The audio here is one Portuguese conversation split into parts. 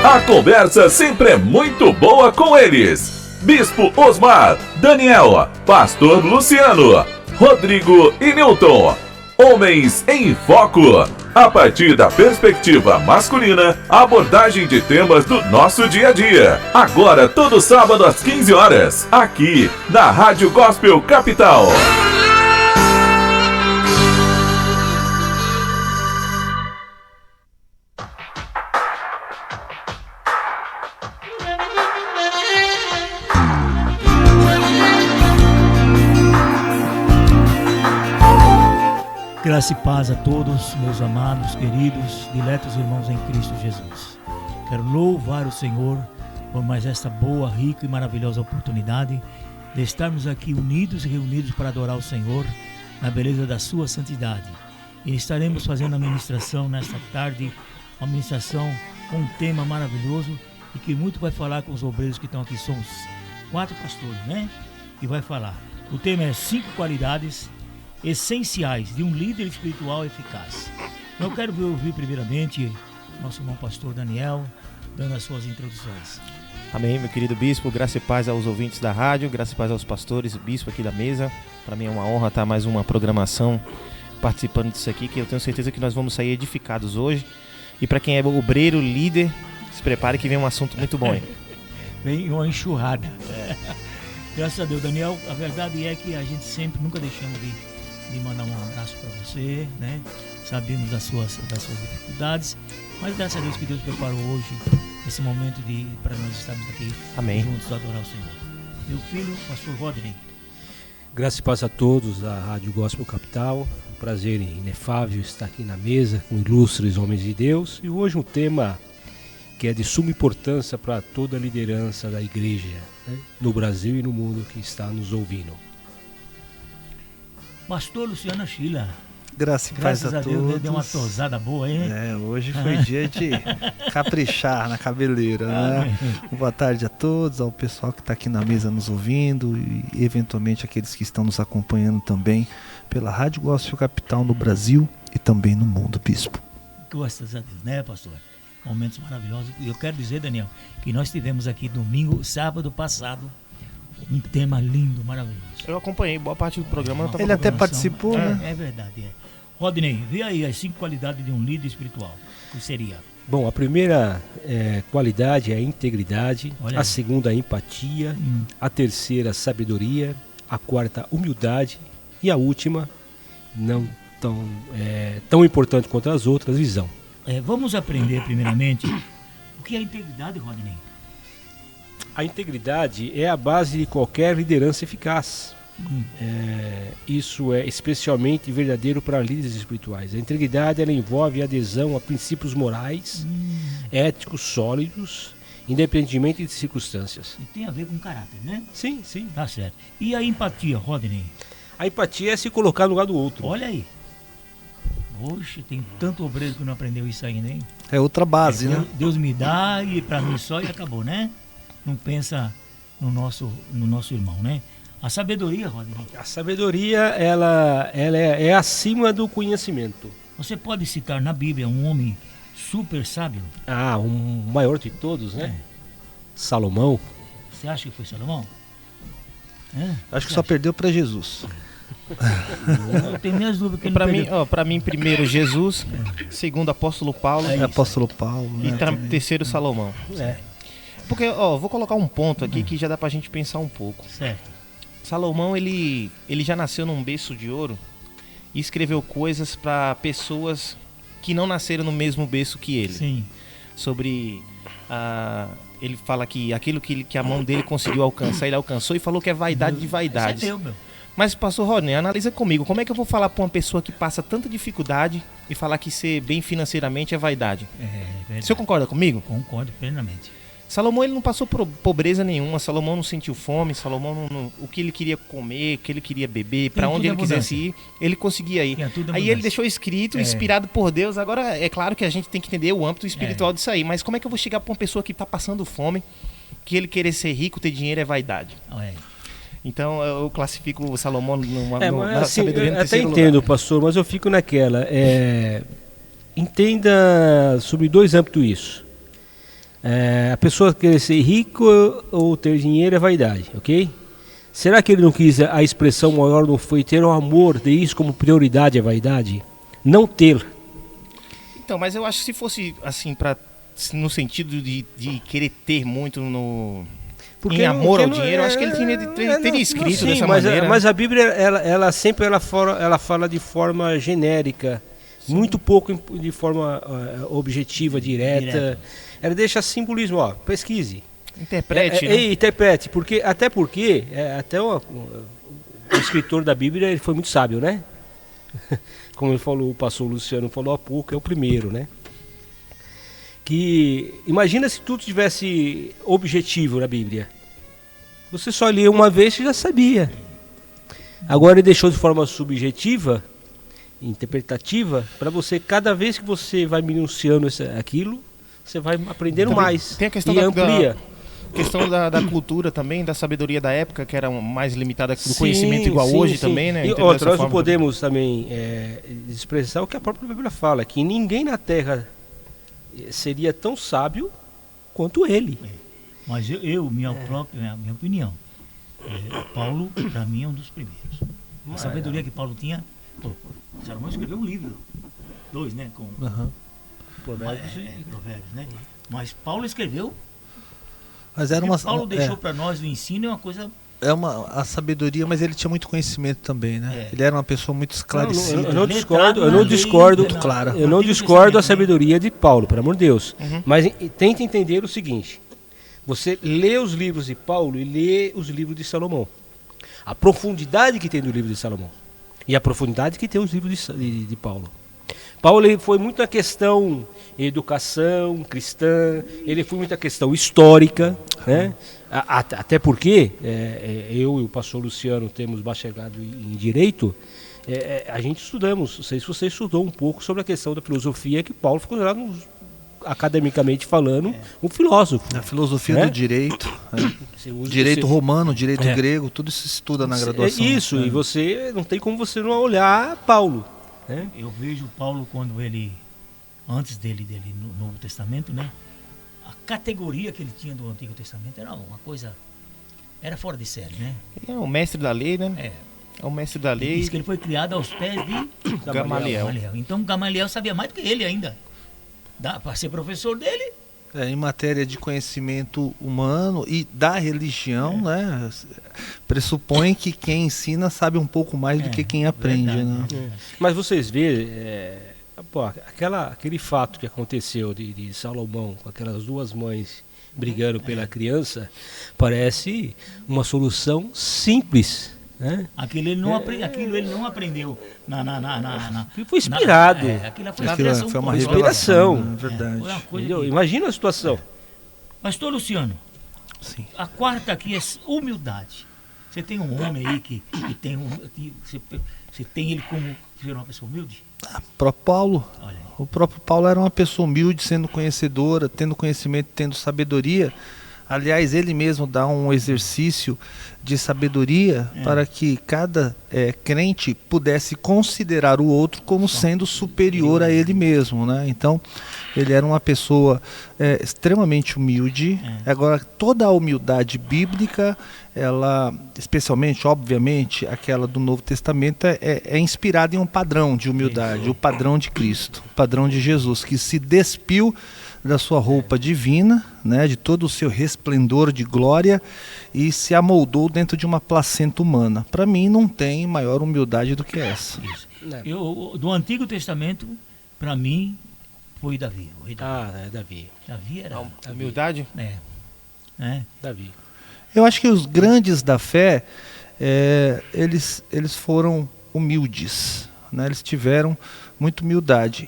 A conversa sempre é muito boa com eles. Bispo Osmar, Daniel, Pastor Luciano, Rodrigo e Newton. Homens em Foco. A partir da perspectiva masculina, a abordagem de temas do nosso dia a dia. Agora, todo sábado às 15 horas, aqui na Rádio Gospel Capital. Graça e paz a todos, meus amados, queridos, diletos irmãos em Cristo Jesus. Quero louvar o Senhor por mais esta boa, rica e maravilhosa oportunidade de estarmos aqui unidos e reunidos para adorar o Senhor na beleza da sua santidade. E estaremos fazendo a ministração nesta tarde, uma ministração com um tema maravilhoso e que muito vai falar com os obreiros que estão aqui. São os 4 pastores, né? E vai falar. O tema é 5 qualidades essenciais de um líder espiritual eficaz. Eu quero ouvir primeiramente nosso irmão pastor Daniel dando as suas introduções. Amém, meu querido bispo, graça e paz aos ouvintes da rádio, graça e paz aos pastores, bispo aqui da mesa. Para mim é uma honra estar mais uma programação participando disso aqui, que eu tenho certeza que nós vamos sair edificados hoje. E para quem é obreiro, líder, se prepare que vem um assunto muito bom, hein? Vem uma enxurrada. Graças a Deus, Daniel, a verdade é que a gente sempre, nunca deixamos de mandar um abraço para você, né? Sabemos das suas dificuldades, mas graças a Deus que Deus preparou hoje esse momento para nós estarmos aqui. Amém. Juntos adorar o Senhor. Meu filho, pastor Rodney. Graças e paz a todos da Rádio Gospel Capital. Um prazer inefável estar aqui na mesa com ilustres homens de Deus. E hoje um tema que é de suma importância para toda a liderança da igreja, né? No Brasil e no mundo que está nos ouvindo. Pastor Luciano Schiller. Graças e paz a todos. Deus, deu uma tosada boa, hein? Hoje foi dia de caprichar na cabeleira, né? Boa tarde a todos, ao pessoal que está aqui na mesa nos ouvindo e eventualmente aqueles que estão nos acompanhando também pela Rádio Gospel Capital no Brasil e também no mundo, bispo. Graças a Deus, né, pastor? Momentos maravilhosos. E eu quero dizer, Daniel, que nós tivemos aqui sábado passado, um tema lindo, maravilhoso. Eu acompanhei boa parte do programa. Ele até participou, né? É verdade, é. Rodney, vê aí as 5 qualidades de um líder espiritual. O que seria? Bom, a primeira qualidade é a integridade, a segunda a empatia, a terceira a sabedoria, a quarta humildade e a última, não tão importante quanto as outras, visão. Vamos aprender primeiramente o que é integridade, Rodney? A integridade é a base de qualquer liderança eficaz. Isso é especialmente verdadeiro para líderes espirituais. A integridade ela envolve a adesão a princípios morais, éticos sólidos, independentemente de circunstâncias. E tem a ver com caráter, né? Sim, sim. Tá certo. E a empatia, Rodney? A empatia é se colocar no lugar do outro. Olha aí. Poxa, tem tanto obreiro que não aprendeu isso ainda, hein? É outra base, né? Deus me dá e para mim só e acabou, né? Não pensa no nosso irmão, né? A sabedoria, Rodney. A sabedoria, ela é acima do conhecimento. Você pode citar na Bíblia um homem super sábio? O maior de todos, né? Salomão. Você acha que foi Salomão? Acho que só perdeu para Jesus. Eu tenho minhas dúvidas que ele Para mim, primeiro Jesus, segundo apóstolo Paulo. Apóstolo Paulo, né? E terceiro Salomão. Porque, vou colocar um ponto aqui que já dá pra gente pensar um pouco. Certo. Salomão, ele já nasceu num berço de ouro e escreveu coisas para pessoas que não nasceram no mesmo berço que ele. Sim. Sobre, ele fala que aquilo que a mão dele conseguiu alcançar, ele alcançou e falou que é vaidade de vaidades. Isso é meu. Mas, pastor Rodney, analisa comigo, como é que eu vou falar para uma pessoa que passa tanta dificuldade e falar que ser bem financeiramente é vaidade? Verdade. O senhor concorda comigo? Concordo plenamente. Salomão ele não passou por pobreza nenhuma, Salomão não sentiu fome, Salomão o que ele queria comer, o que ele queria beber, para onde ele quisesse ir, ele conseguia ir. Aí ele deixou escrito, inspirado por Deus. Agora é claro que a gente tem que entender o âmbito espiritual disso aí, mas como é que eu vou chegar para uma pessoa que está passando fome, que ele querer ser rico, ter dinheiro é vaidade? Então eu classifico o Salomão na sabedoria no terceiro lugar. Até entendo, pastor, mas eu fico naquela. Entenda sobre 2 âmbitos isso. A pessoa querer ser rico ou ter dinheiro é vaidade, ok? Será que ele não quis a expressão maior não foi ter o amor, ter isso como prioridade é vaidade? Não ter. Então, mas eu acho que se fosse assim, no sentido de querer ter muito em amor ao dinheiro, eu acho que ele teria escrito dessa maneira. Mas a Bíblia, ela sempre fala de forma genérica, sim, muito pouco de forma objetiva, direta. Ela deixa simbolismo, pesquise. Interprete, né? Interprete, até porque o escritor da Bíblia ele foi muito sábio, né? Como ele falou, o pastor Luciano falou há pouco, é o primeiro, né? Que imagina se tudo tivesse objetivo na Bíblia. Você só lia uma vez e já sabia. Agora ele deixou de forma subjetiva, interpretativa, para você, cada vez que você vai minuciando aquilo, você vai aprendendo também mais. Tem a questão questão da cultura também, da sabedoria da época, que era mais limitada do conhecimento igual hoje também, né? E outra, nós não podemos também expressar o que a própria Bíblia fala, que ninguém na Terra seria tão sábio quanto ele. Mas minha opinião, Paulo, para mim, é um dos primeiros. A sabedoria que Paulo tinha, Salomão escreveu um livro, 2, né? Com Provérbios, né? Mas Paulo escreveu. Mas era Paulo deixou para nós o ensino, é uma coisa. A sabedoria, mas ele tinha muito conhecimento também, né? Ele era uma pessoa muito esclarecida. Eu não discordo da sabedoria de Paulo, pelo amor de Deus. Mas tente entender o seguinte: você lê os livros de Paulo e lê os livros de Salomão. A profundidade que tem no livro de Salomão e a profundidade que tem os livros de Paulo. Paulo ele foi muito na questão educação cristã, ele foi muito na questão histórica, né? Até porque eu e o pastor Luciano temos bacharelado em Direito, a gente estudamos, não sei se você estudou um pouco sobre a questão da filosofia, que Paulo ficou lá academicamente falando, um filósofo. A filosofia do direito, direito romano, direito grego, tudo isso se estuda na graduação. Isso, e você não tem como você não olhar Paulo. Eu vejo Paulo quando ele, antes dele no Novo Testamento, né? A categoria que ele tinha do Antigo Testamento era uma coisa, era fora de série, né? Ele é o mestre da lei, né? É o mestre da lei. Diz que ele foi criado aos pés de Gamaliel. Então Gamaliel sabia mais do que ele ainda. Dá para ser professor dele. Em matéria de conhecimento humano e da religião, né? Pressupõe que quem ensina sabe um pouco mais do que quem aprende, verdade, né? Mas vocês veem, aquele fato que aconteceu de Salomão com aquelas duas mães brigando pela criança, parece uma solução simples. Aquilo ele não aprendeu foi inspirado. Aquilo foi uma inspiração. Verdade. Imagina a situação. Pastor Luciano, sim. A quarta aqui é humildade. Você tem um homem aí que tem você tem ele como uma pessoa humilde? O próprio Paulo era uma pessoa humilde, sendo conhecedora, tendo conhecimento, tendo sabedoria. Aliás, ele mesmo dá um exercício de sabedoria para que cada crente pudesse considerar o outro como sendo superior a ele mesmo, né? Então, ele era uma pessoa extremamente humilde. Agora, toda a humildade bíblica, ela, especialmente, obviamente, aquela do Novo Testamento, é inspirada em um padrão de humildade, o padrão de Cristo, o padrão de Jesus, que se despiu da sua roupa divina, né, de todo o seu resplendor de glória, e se amoldou dentro de uma placenta humana. Para mim não tem maior humildade do que essa. Do Antigo Testamento, para mim, foi Davi. Davi. Davi era... A humildade? Davi. Eu acho que os grandes da fé, eles foram humildes, né? Eles tiveram muita humildade.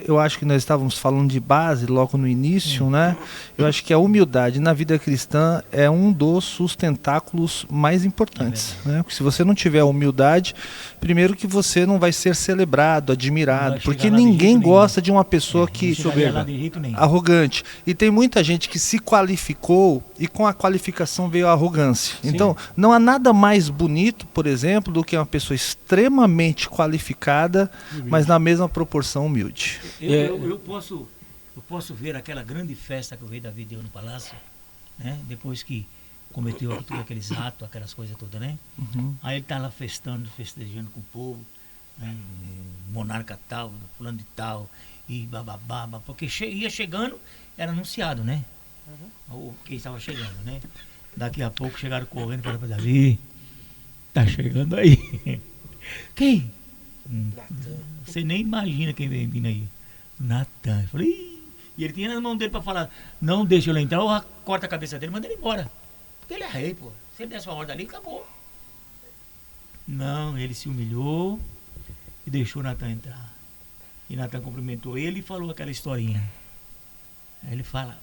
Eu acho que nós estávamos falando de base logo no início, né? Eu acho que a humildade na vida cristã é um dos sustentáculos mais importantes, né? Porque se você não tiver humildade, primeiro que você não vai ser celebrado, admirado, porque ninguém gosta de uma pessoa que soberba, arrogante. E tem muita gente que se qualificou e com a qualificação veio a arrogância. Sim. Então, não há nada mais bonito, por exemplo, do que uma pessoa extremamente qualificada, mas na mesma proporção humilde. Eu posso eu posso ver aquela grande festa que o rei Davi deu no palácio, né? Depois que cometeu todos aqueles atos, aquelas coisas todas, né? Aí ele está lá festejando com o povo, né? Monarca tal, fulano de tal, e bababá, porque ia chegando, era anunciado, né? O que estava chegando, né? Daqui a pouco chegaram correndo e falaram para Davi, tá chegando aí. Quem? Você nem imagina quem vem vindo aí. Natan. Eu falei, ih! E ele tinha na mão dele para falar, não deixa ele entrar, ou corta a cabeça dele, manda ele embora. Porque ele é rei, pô. Se ele desse uma ordem ali, acabou. Não, ele se humilhou e deixou Natan entrar. E Natan cumprimentou ele e falou aquela historinha. Aí ele fala,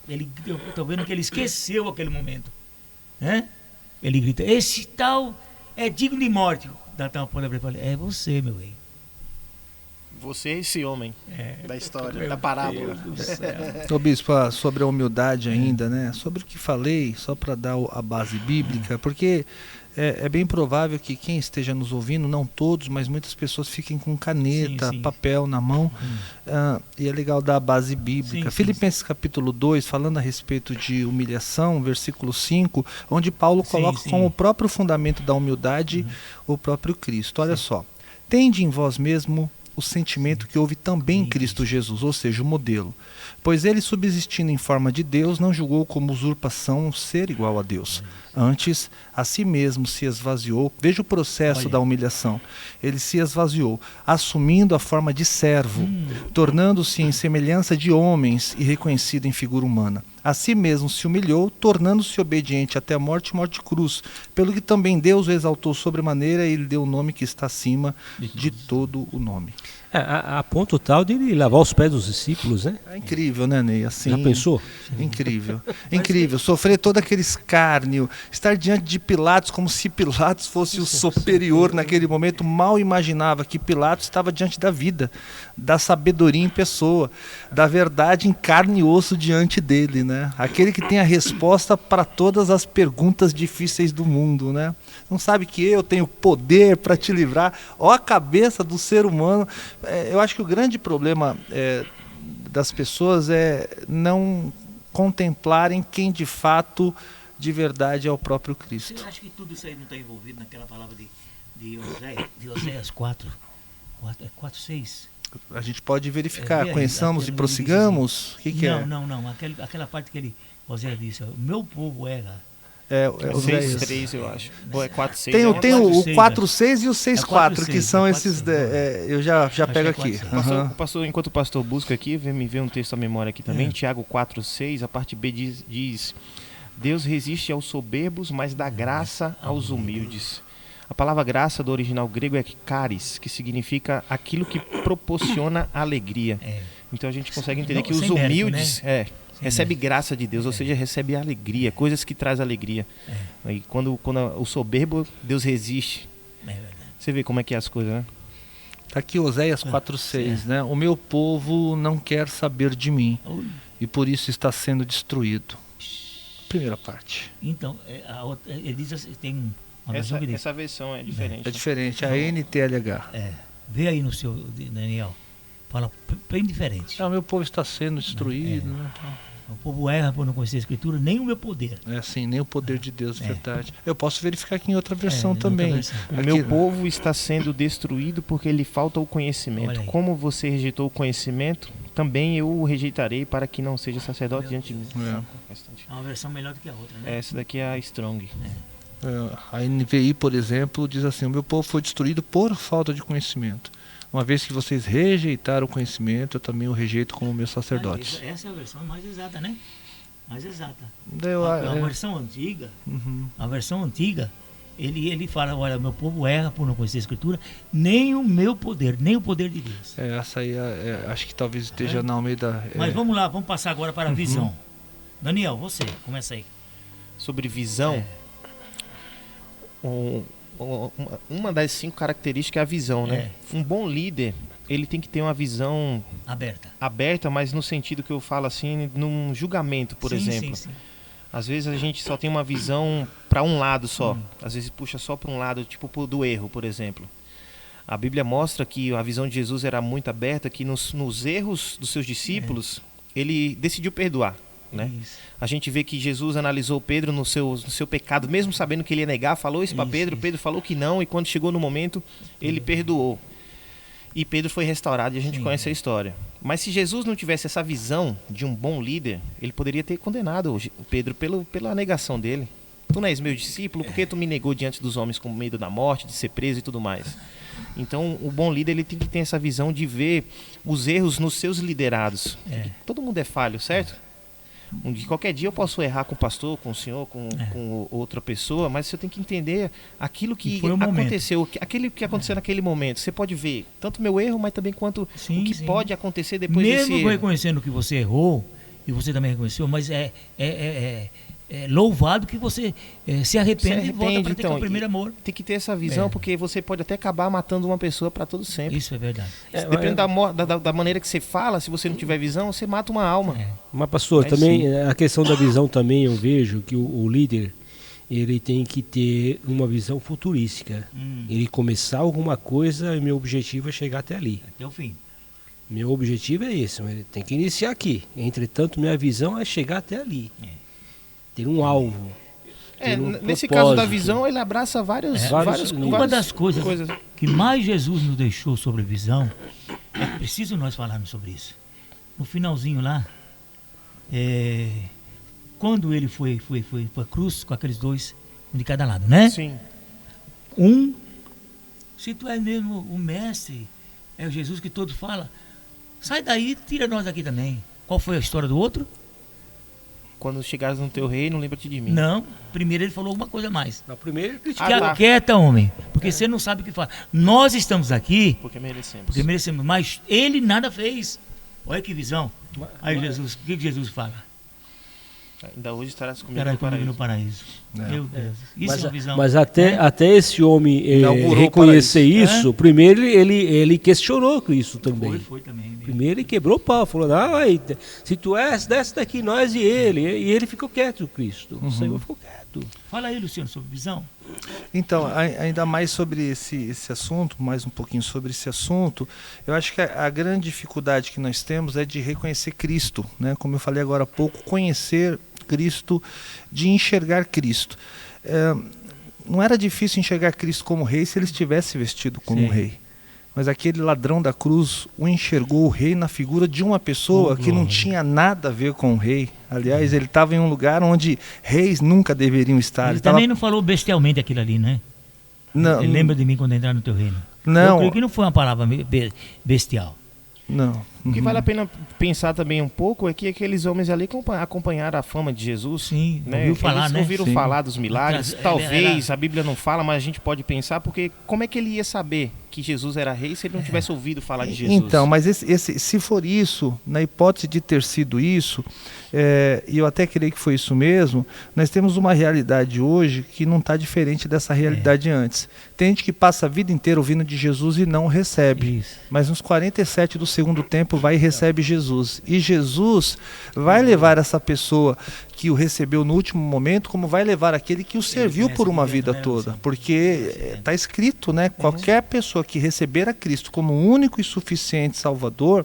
eu tô vendo que ele esqueceu aquele momento, né? Ele grita, esse tal é digno de morte. Natan aponta para ele e fala, é você, meu rei. Você é esse homem da história, da parábola. Ô bispo, sobre a humildade ainda, né? Sobre o que falei, só para dar a base bíblica, porque é bem provável que quem esteja nos ouvindo, não todos, mas muitas pessoas fiquem com caneta, papel na mão, e é legal dar a base bíblica. Filipenses capítulo 2, falando a respeito de humilhação, versículo 5, onde Paulo coloca como o próprio fundamento da humildade o próprio Cristo. Olha só, tende em vós mesmo o sentimento que houve também em Cristo Jesus, ou seja, o modelo. Pois ele, subsistindo em forma de Deus, não julgou como usurpação ser igual a Deus. Antes, a si mesmo se esvaziou. Veja o processo da humilhação. Ele se esvaziou, assumindo a forma de servo, tornando-se em semelhança de homens e reconhecido em figura humana. A si mesmo se humilhou, tornando-se obediente até a morte e morte de cruz. Pelo que também Deus o exaltou sobremaneira e lhe deu o nome que está acima de todo o nome. A ponto tal de ele lavar os pés dos discípulos, né? É incrível, né, Ney? Assim, já pensou? Incrível. Incrível. Sofrer todo aquele escárnio, estar diante de Pilatos como se Pilatos fosse o superior naquele momento. Mal imaginava que Pilatos estava diante da vida, da sabedoria em pessoa, da verdade em carne e osso diante dele, né? Aquele que tem a resposta para todas as perguntas difíceis do mundo, né? Não sabe que eu tenho poder para te livrar. Ó a cabeça do ser humano. Eu acho que o grande problema das pessoas é não contemplarem quem de fato, de verdade, é o próprio Cristo. Eu acho que tudo isso aí não está envolvido naquela palavra de Oséias 4, 6. A gente pode verificar, conheçamos e prossigamos. O que é? Não. Aquela parte que Oséias disse, o meu povo erra. É o 6.3, eu acho. Ou é 4.6? Tem o 4.6 e o 6.4, que são esses... eu já pego aqui. Enquanto o pastor busca aqui, me vê um texto à memória aqui também. Tiago 4.6, a parte B diz: Deus resiste aos soberbos, mas dá graça aos humildes. A palavra graça do original grego é charis, que significa aquilo que proporciona alegria. Então a gente consegue entender que os humildes... recebe graça de Deus, ou seja, recebe alegria, coisas que traz alegria. E quando o soberbo, Deus resiste. Você vê como é que é as coisas, né? Está aqui Oséias 4.6, né? O meu povo não quer saber de mim, e por isso está sendo destruído. Primeira parte. Então, ele diz assim, tem uma versão que diz. Essa versão é diferente. É diferente, a NTLH. Vê aí no seu, Daniel, fala bem diferente. O meu povo está sendo destruído, né? O povo erra por não conhecer a Escritura, nem o meu poder. Nem o poder de Deus, verdade. Eu posso verificar aqui em outra versão também. O meu povo está sendo destruído porque lhe falta o conhecimento. Como você rejeitou o conhecimento, também eu o rejeitarei para que não seja sacerdote diante de mim. É uma versão melhor do que a outra, né? Essa daqui é a Strong. A NVI, por exemplo, diz assim: o meu povo foi destruído por falta de conhecimento. Uma vez que vocês rejeitaram o conhecimento, eu também o rejeito como meus sacerdotes. Essa é a versão mais exata, né? Mais exata. A versão antiga, ele fala, olha, meu povo erra por não conhecer a Escritura, nem o meu poder, nem o poder de Deus. Essa aí, acho que talvez esteja na Almeida. Mas vamos lá, vamos passar agora para a visão. Daniel, você, começa aí. Sobre visão, uma das 5 características é a visão, né? Um bom líder, ele tem que ter uma visão aberta, mas no sentido que eu falo assim, num julgamento, por exemplo. Sim. Às vezes a gente só tem uma visão para um lado só. Às vezes puxa só para um lado, tipo do erro, por exemplo. A Bíblia mostra que a visão de Jesus era muito aberta, que nos erros dos seus discípulos, ele decidiu perdoar. Né? A gente vê que Jesus analisou Pedro no seu pecado, mesmo sabendo que ele ia negar, falou isso para Pedro, Pedro falou que não, e quando chegou no momento, ele perdoou. E Pedro foi restaurado, e a gente conhece a história. Mas se Jesus não tivesse essa visão de um bom líder, ele poderia ter condenado o Pedro pela negação dele. Tu não és meu discípulo, por que tu me negou diante dos homens com medo da morte, de ser preso e tudo mais? Então, o bom líder ele tem que ter essa visão de ver os erros nos seus liderados. Todo mundo é falho, certo? Qualquer dia eu posso errar com o pastor, com o senhor, com outra pessoa, mas você tem que entender aquilo que aconteceu, aquilo que aconteceu naquele momento. Você pode ver tanto meu erro, mas também quanto o que pode acontecer depois desse erro. Mesmo reconhecendo que você errou, e você também reconheceu, mas é louvado que você se arrepende e volta para ter o primeiro amor. Tem que ter essa visão, porque você pode até acabar matando uma pessoa para todo sempre. Isso é verdade. Depende da maneira que você fala, se você não tiver visão, você mata uma alma. Mas, pastor, também a questão da visão também eu vejo que o líder ele tem que ter uma visão futurística. Ele começar alguma coisa e meu objetivo é chegar até ali. Até o fim. Meu objetivo é esse, ele tem que iniciar aqui. Entretanto, minha visão é chegar até ali. Ter um alvo. Nesse caso da visão, ele abraça vários uma das coisas que mais Jesus nos deixou sobre visão, é preciso nós falarmos sobre isso. No finalzinho lá, quando ele foi para a cruz com aqueles dois, um de cada lado, né? Sim. Se tu és mesmo o mestre, é o Jesus que todos falam, sai daí, tira nós daqui também. Qual foi a história do outro? Quando chegares no teu reino, lembra-te de mim. Não, primeiro ele falou alguma coisa a mais. Não, primeiro ele criticou. Fica quieta, homem, porque você não sabe o que fala. Nós estamos aqui porque merecemos. Mas ele nada fez. Olha que visão. Aí Jesus, o que Jesus fala? Ainda hoje estarás comigo no paraíso. Meu Deus. Isso é uma visão. Mas até esse homem reconhecer isso, primeiro ele questionou Cristo também. Foi também. Mesmo. Primeiro ele quebrou o pau, falou, se tu és, desce daqui nós e ele. E ele ficou quieto, Cristo. O Senhor ficou quieto. Fala aí, Luciano, sobre visão. Então, ainda mais sobre esse assunto, mais um pouquinho sobre esse assunto, eu acho que a grande dificuldade que nós temos é de reconhecer Cristo, né? Como eu falei agora há pouco, conhecer Cristo, de enxergar Cristo. Não era difícil enxergar Cristo como rei se ele estivesse vestido como rei. Mas aquele ladrão da cruz o enxergou o rei na figura de uma pessoa que não tinha nada a ver com o rei. Aliás, ele estava em um lugar onde reis nunca deveriam estar. Ele também não falou bestialmente aquilo ali, né? Não. Ele lembra de mim quando entrar no teu reino. Não. Eu creio que não foi uma palavra bestial. Não. O que vale a pena pensar também um pouco é que aqueles homens ali acompanharam a fama de Jesus. Sim, né? ouviu falar, eles ouviram falar dos milagres. Talvez a Bíblia não fala, mas a gente pode pensar, porque como é que ele ia saber que Jesus era rei se ele não tivesse ouvido falar de Jesus? Então, mas se for isso, na hipótese de ter sido isso, e eu até creio que foi isso mesmo, nós temos uma realidade hoje que não está diferente dessa realidade antes. Tem gente que passa a vida inteira ouvindo de Jesus e não recebe. Isso. Mas nos 47 do segundo tempo vai e recebe Jesus. E Jesus vai levar essa pessoa que o recebeu no último momento, como vai levar aquele que o serviu por uma vida toda. Porque está escrito, né? Qualquer pessoa que receber a Cristo como único e suficiente Salvador,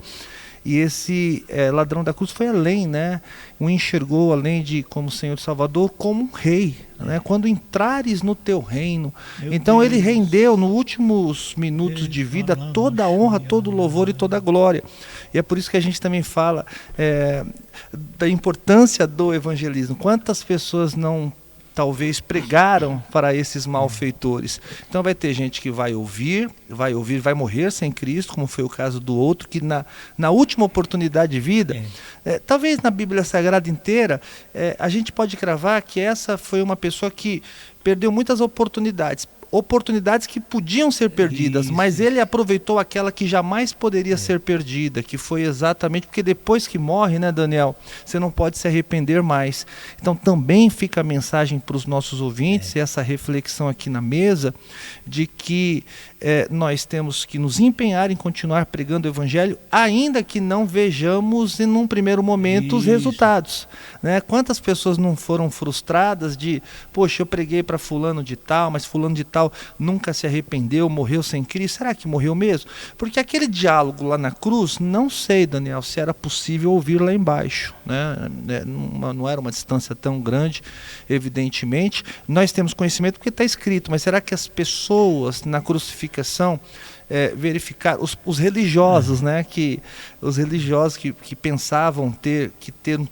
e esse ladrão da cruz foi além, né? O enxergou além de como Senhor e Salvador, como um rei, né? Quando entrares no teu reino. Então ele rendeu nos últimos minutos de vida toda a honra, todo o louvor e toda a glória. E é por isso que a gente também fala da importância do evangelismo. Quantas pessoas não talvez pregaram para esses malfeitores. Então vai ter gente que vai morrer sem Cristo, como foi o caso do outro, que na última oportunidade de vida, talvez na Bíblia Sagrada inteira, a gente pode cravar que essa foi uma pessoa que perdeu muitas oportunidades que podiam ser perdidas, mas ele aproveitou aquela que jamais poderia ser perdida, que foi exatamente porque depois que morre, né, Daniel, você não pode se arrepender mais. Então também fica a mensagem para os nossos ouvintes, essa reflexão aqui na mesa, de que nós temos que nos empenhar em continuar pregando o Evangelho, ainda que não vejamos em um primeiro momento os resultados, né? Quantas pessoas não foram frustradas de, poxa, eu preguei para fulano de tal, mas fulano de tal tal, nunca se arrependeu, morreu sem Cristo. Será que morreu mesmo? Porque aquele diálogo lá na cruz, não sei, Daniel, se era possível ouvir lá embaixo, né? Não era uma distância tão grande, evidentemente. Nós temos conhecimento porque está escrito, mas será que as pessoas na crucificação verificar os religiosos, né, os religiosos que pensavam ter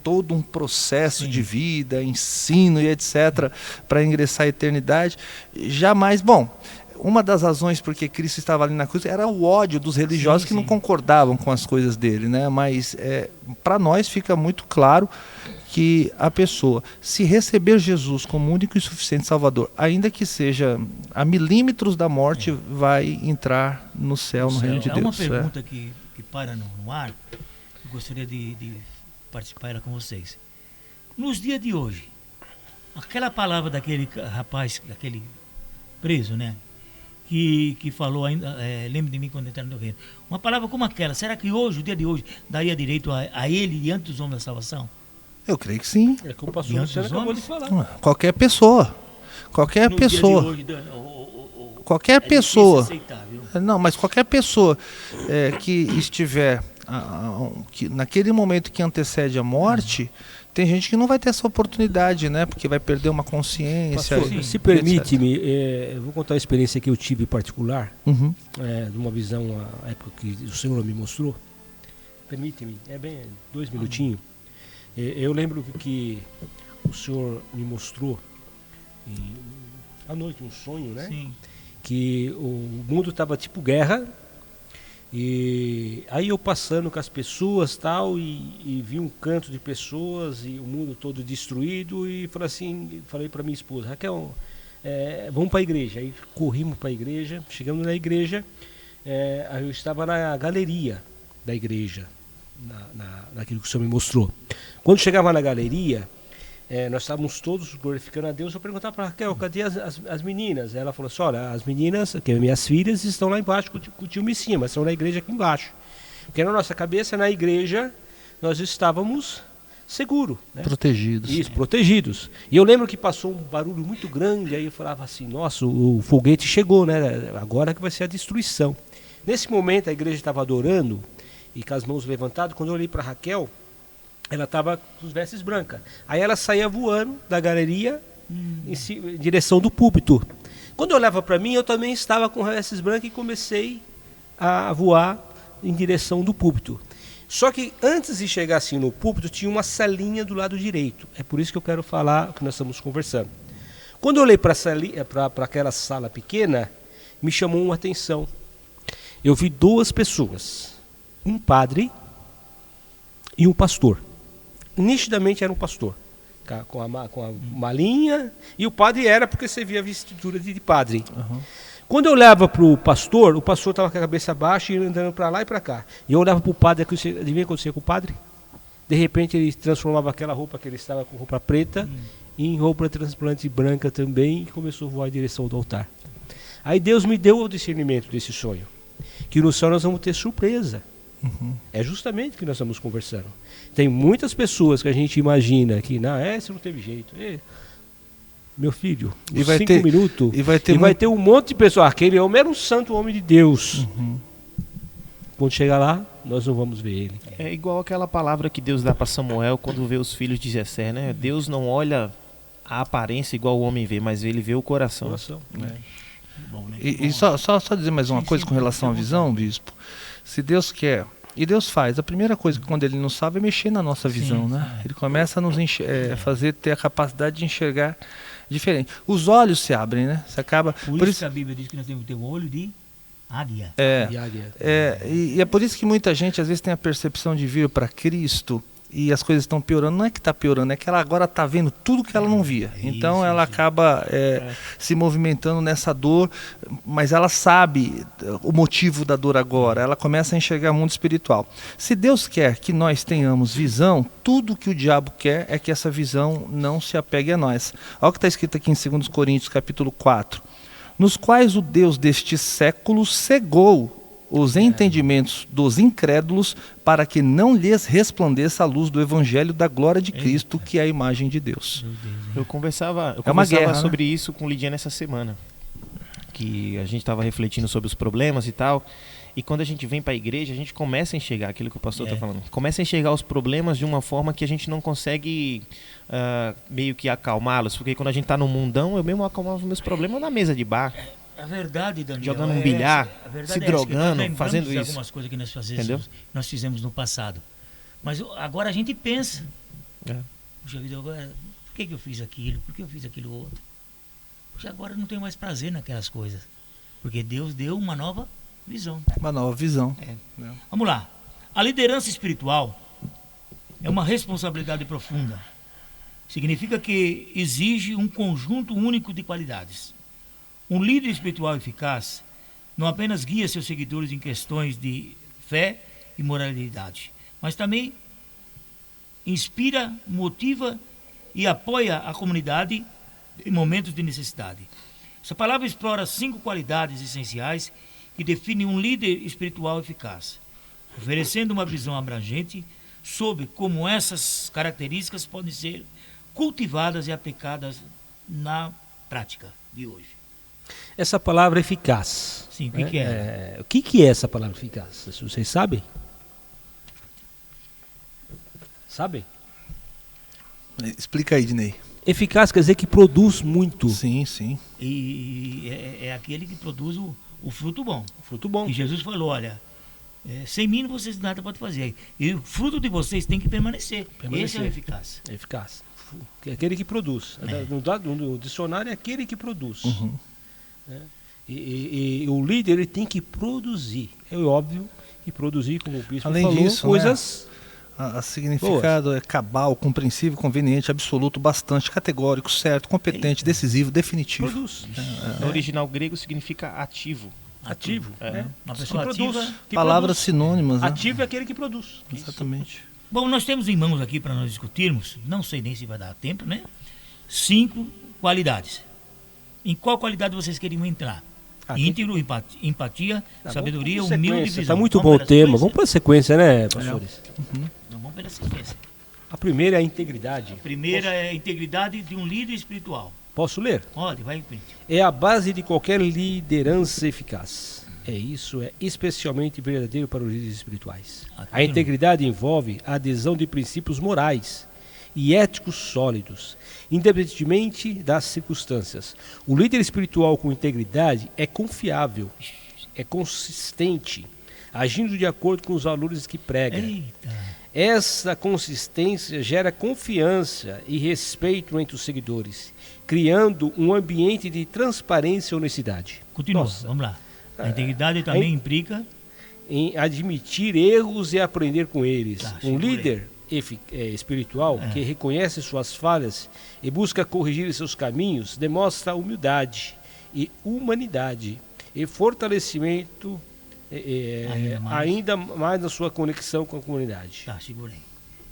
todo um processo de vida, ensino e etc, para ingressar à eternidade, jamais. Bom, uma das razões porque Cristo estava ali na cruz era o ódio dos religiosos que não concordavam com as coisas dele, né? Mas para nós fica muito claro que a pessoa, se receber Jesus como único e suficiente Salvador, ainda que seja a milímetros da morte, vai entrar no céu, no reino de Deus. Há uma pergunta que para no ar, eu gostaria de participar ela com vocês. Nos dias de hoje, aquela palavra daquele rapaz, daquele preso, né? Que falou ainda, lembre de mim quando entrar no reino. Uma palavra como aquela, será que hoje, o dia de hoje, daria direito a ele diante dos homens da salvação? Eu creio que sim. É como o pastor Luciano acabou de falar. Qualquer pessoa. Qualquer no pessoa. Dia de hoje, qualquer pessoa. Aceitar, viu? Não, mas qualquer pessoa que estiver que naquele momento que antecede a morte, tem gente que não vai ter essa oportunidade, né? Porque vai perder uma consciência. Pastor, se permite-me, eu vou contar uma experiência que eu tive particular, de uma visão, a época que o Senhor me mostrou. Permite-me, bem 2 minutinhos. Eu lembro que o Senhor me mostrou à noite um sonho, né? Sim. Que o mundo estava tipo guerra, e aí eu passando com as pessoas tal, e vi um canto de pessoas e o mundo todo destruído, e falei para minha esposa, Raquel, vamos para a igreja. Aí corrimos para a igreja, chegamos na igreja, eu estava na galeria da igreja, naquilo que o Senhor me mostrou. Quando chegava na galeria, nós estávamos todos glorificando a Deus. Eu perguntava para a Raquel, cadê as meninas? Ela falou assim, olha, as meninas, que minhas filhas, estão lá embaixo com o tio Missinha, mas estão na igreja aqui embaixo. Porque na nossa cabeça, na igreja, nós estávamos seguros, né? Protegidos. Isso, protegidos. E eu lembro que passou um barulho muito grande, aí eu falava assim, nossa, o foguete chegou, né? Agora que vai ser a destruição. Nesse momento, a igreja estava adorando, e com as mãos levantadas. Quando eu olhei para Raquel, ela estava com as vestes brancas. Aí ela saía voando da galeria em direção do púlpito. Quando eu olhava para mim, eu também estava com as vestes brancas e comecei a voar em direção do púlpito. Só que antes de chegar assim no púlpito, tinha uma salinha do lado direito. É por isso que eu quero falar o que nós estamos conversando. Quando eu olhei para aquela sala pequena, me chamou uma atenção. Eu vi 2 pessoas. Um padre e um pastor. Nitidamente era um pastor, com a malinha, e o padre era porque você via a vestidura de padre. Quando eu olhava para o pastor estava com a cabeça baixa e andando para lá e para cá. E eu olhava para o padre, adivinha o que acontecia com o padre? De repente ele transformava aquela roupa que ele estava com roupa preta em roupa transplante branca também, e começou a voar em direção do altar. Aí Deus me deu o discernimento desse sonho, que no céu nós vamos ter surpresa. É justamente o que nós estamos conversando. Tem muitas pessoas que a gente imagina que esse não teve jeito. Meu filho, 5 minutos, e vai ter um monte de pessoas. Aquele homem era um santo homem de Deus. Quando chegar lá, nós não vamos ver ele. É igual aquela palavra que Deus dá para Samuel quando vê os filhos de Jessé, né? Deus não olha a aparência igual o homem vê, mas ele vê o coração. Bom, né? E só dizer mais uma coisa com relação à visão, bispo. Se Deus quer, e Deus faz, a primeira coisa que quando Ele nos salva é mexer na nossa visão, né? Ele começa a nos ter a capacidade de enxergar diferente. Os olhos se abrem, né? Você acaba. Por isso que a Bíblia diz que nós temos que ter um olho de águia. E é por isso que muita gente às vezes tem a percepção de vir para Cristo e as coisas estão piorando. Não é que está piorando, é que ela agora está vendo tudo que ela não via. Então ela acaba se movimentando nessa dor, mas ela sabe o motivo da dor agora. Ela começa a enxergar o mundo espiritual. Se Deus quer que nós tenhamos visão, tudo que o diabo quer é que essa visão não se apegue a nós. Olha o que está escrito aqui em 2 Coríntios, capítulo 4. Nos quais o Deus deste século cegou os entendimentos dos incrédulos, para que não lhes resplandeça a luz do evangelho da glória de Cristo, que é a imagem de Deus. Eu conversava guerra, sobre isso com Lidiane essa semana. que a gente estava refletindo sobre os problemas e tal. E quando a gente vem para a igreja, a gente começa a enxergar aquilo que o pastor está falando. Começa a enxergar os problemas de uma forma que a gente não consegue meio que acalmá-los. Porque quando a gente está no mundão, eu mesmo acalmava meus problemas na mesa de bar. A verdade, Daniel, jogando um bilhar, se drogando, fazendo isso. Algumas coisas que nós fizemos no passado. Mas agora a gente pensa. Puxa vida, agora, por que eu fiz aquilo? Por que eu fiz aquilo outro? Puxa, agora eu não tenho mais prazer naquelas coisas. Porque Deus deu uma nova visão. Uma nova visão. Vamos lá. A liderança espiritual é uma responsabilidade profunda. Significa que exige um conjunto único de qualidades. Um líder espiritual eficaz não apenas guia seus seguidores em questões de fé e moralidade, mas também inspira, motiva e apoia a comunidade em momentos de necessidade. Essa palavra explora 5 qualidades essenciais que definem um líder espiritual eficaz, oferecendo uma visão abrangente sobre como essas características podem ser cultivadas e aplicadas na prática de hoje. Essa palavra eficaz. Sim, o que é? O que é essa palavra eficaz? Vocês sabem? Sabem? Explica aí, Dinei. Eficaz quer dizer que produz muito. Sim, sim. E é aquele que produz o fruto bom. Fruto bom. E Jesus falou, olha, sem mim vocês nada podem fazer. E o fruto de vocês tem que permanecer. Esse é o eficaz. É eficaz. É aquele que produz. No dicionário é aquele que produz. Uhum. E o líder ele tem que produzir. É óbvio que produzir, como o bispo além falou, disso, coisas... A significado boas. É cabal, compreensivo, conveniente, absoluto, bastante, categórico, certo, competente, decisivo, definitivo. Produz. No original grego significa ativo. Ativo. Uma pessoa ativa. Palavras sinônimas. Né? Ativo é aquele que produz. Exatamente. Isso. Bom, nós temos em mãos aqui para nós discutirmos, não sei nem se vai dar tempo, né? 5 qualidades. Em qual qualidade vocês queriam entrar? Íntegro, empatia, sabedoria, humilde e visão. Está muito bom o tema. Vamos para a sequência, né, pastores? Então vamos pela sequência. A primeira é a integridade. A primeira é a integridade de um líder espiritual. Posso ler? Pode, vai em frente. É a base de qualquer liderança eficaz. Isso é especialmente verdadeiro para os líderes espirituais. A integridade envolve a adesão de princípios morais e éticos sólidos, independentemente das circunstâncias. O líder espiritual com integridade é confiável, é consistente, agindo de acordo com os valores que prega. Eita. Essa consistência gera confiança e respeito entre os seguidores, criando um ambiente de transparência e honestidade. Continua, vamos lá. A integridade também implica em admitir erros e aprender com eles. Um líder espiritual que reconhece suas falhas e busca corrigir seus caminhos demonstra humildade e humanidade e fortalecimento ainda mais na sua conexão com a comunidade. Tá, segura aí.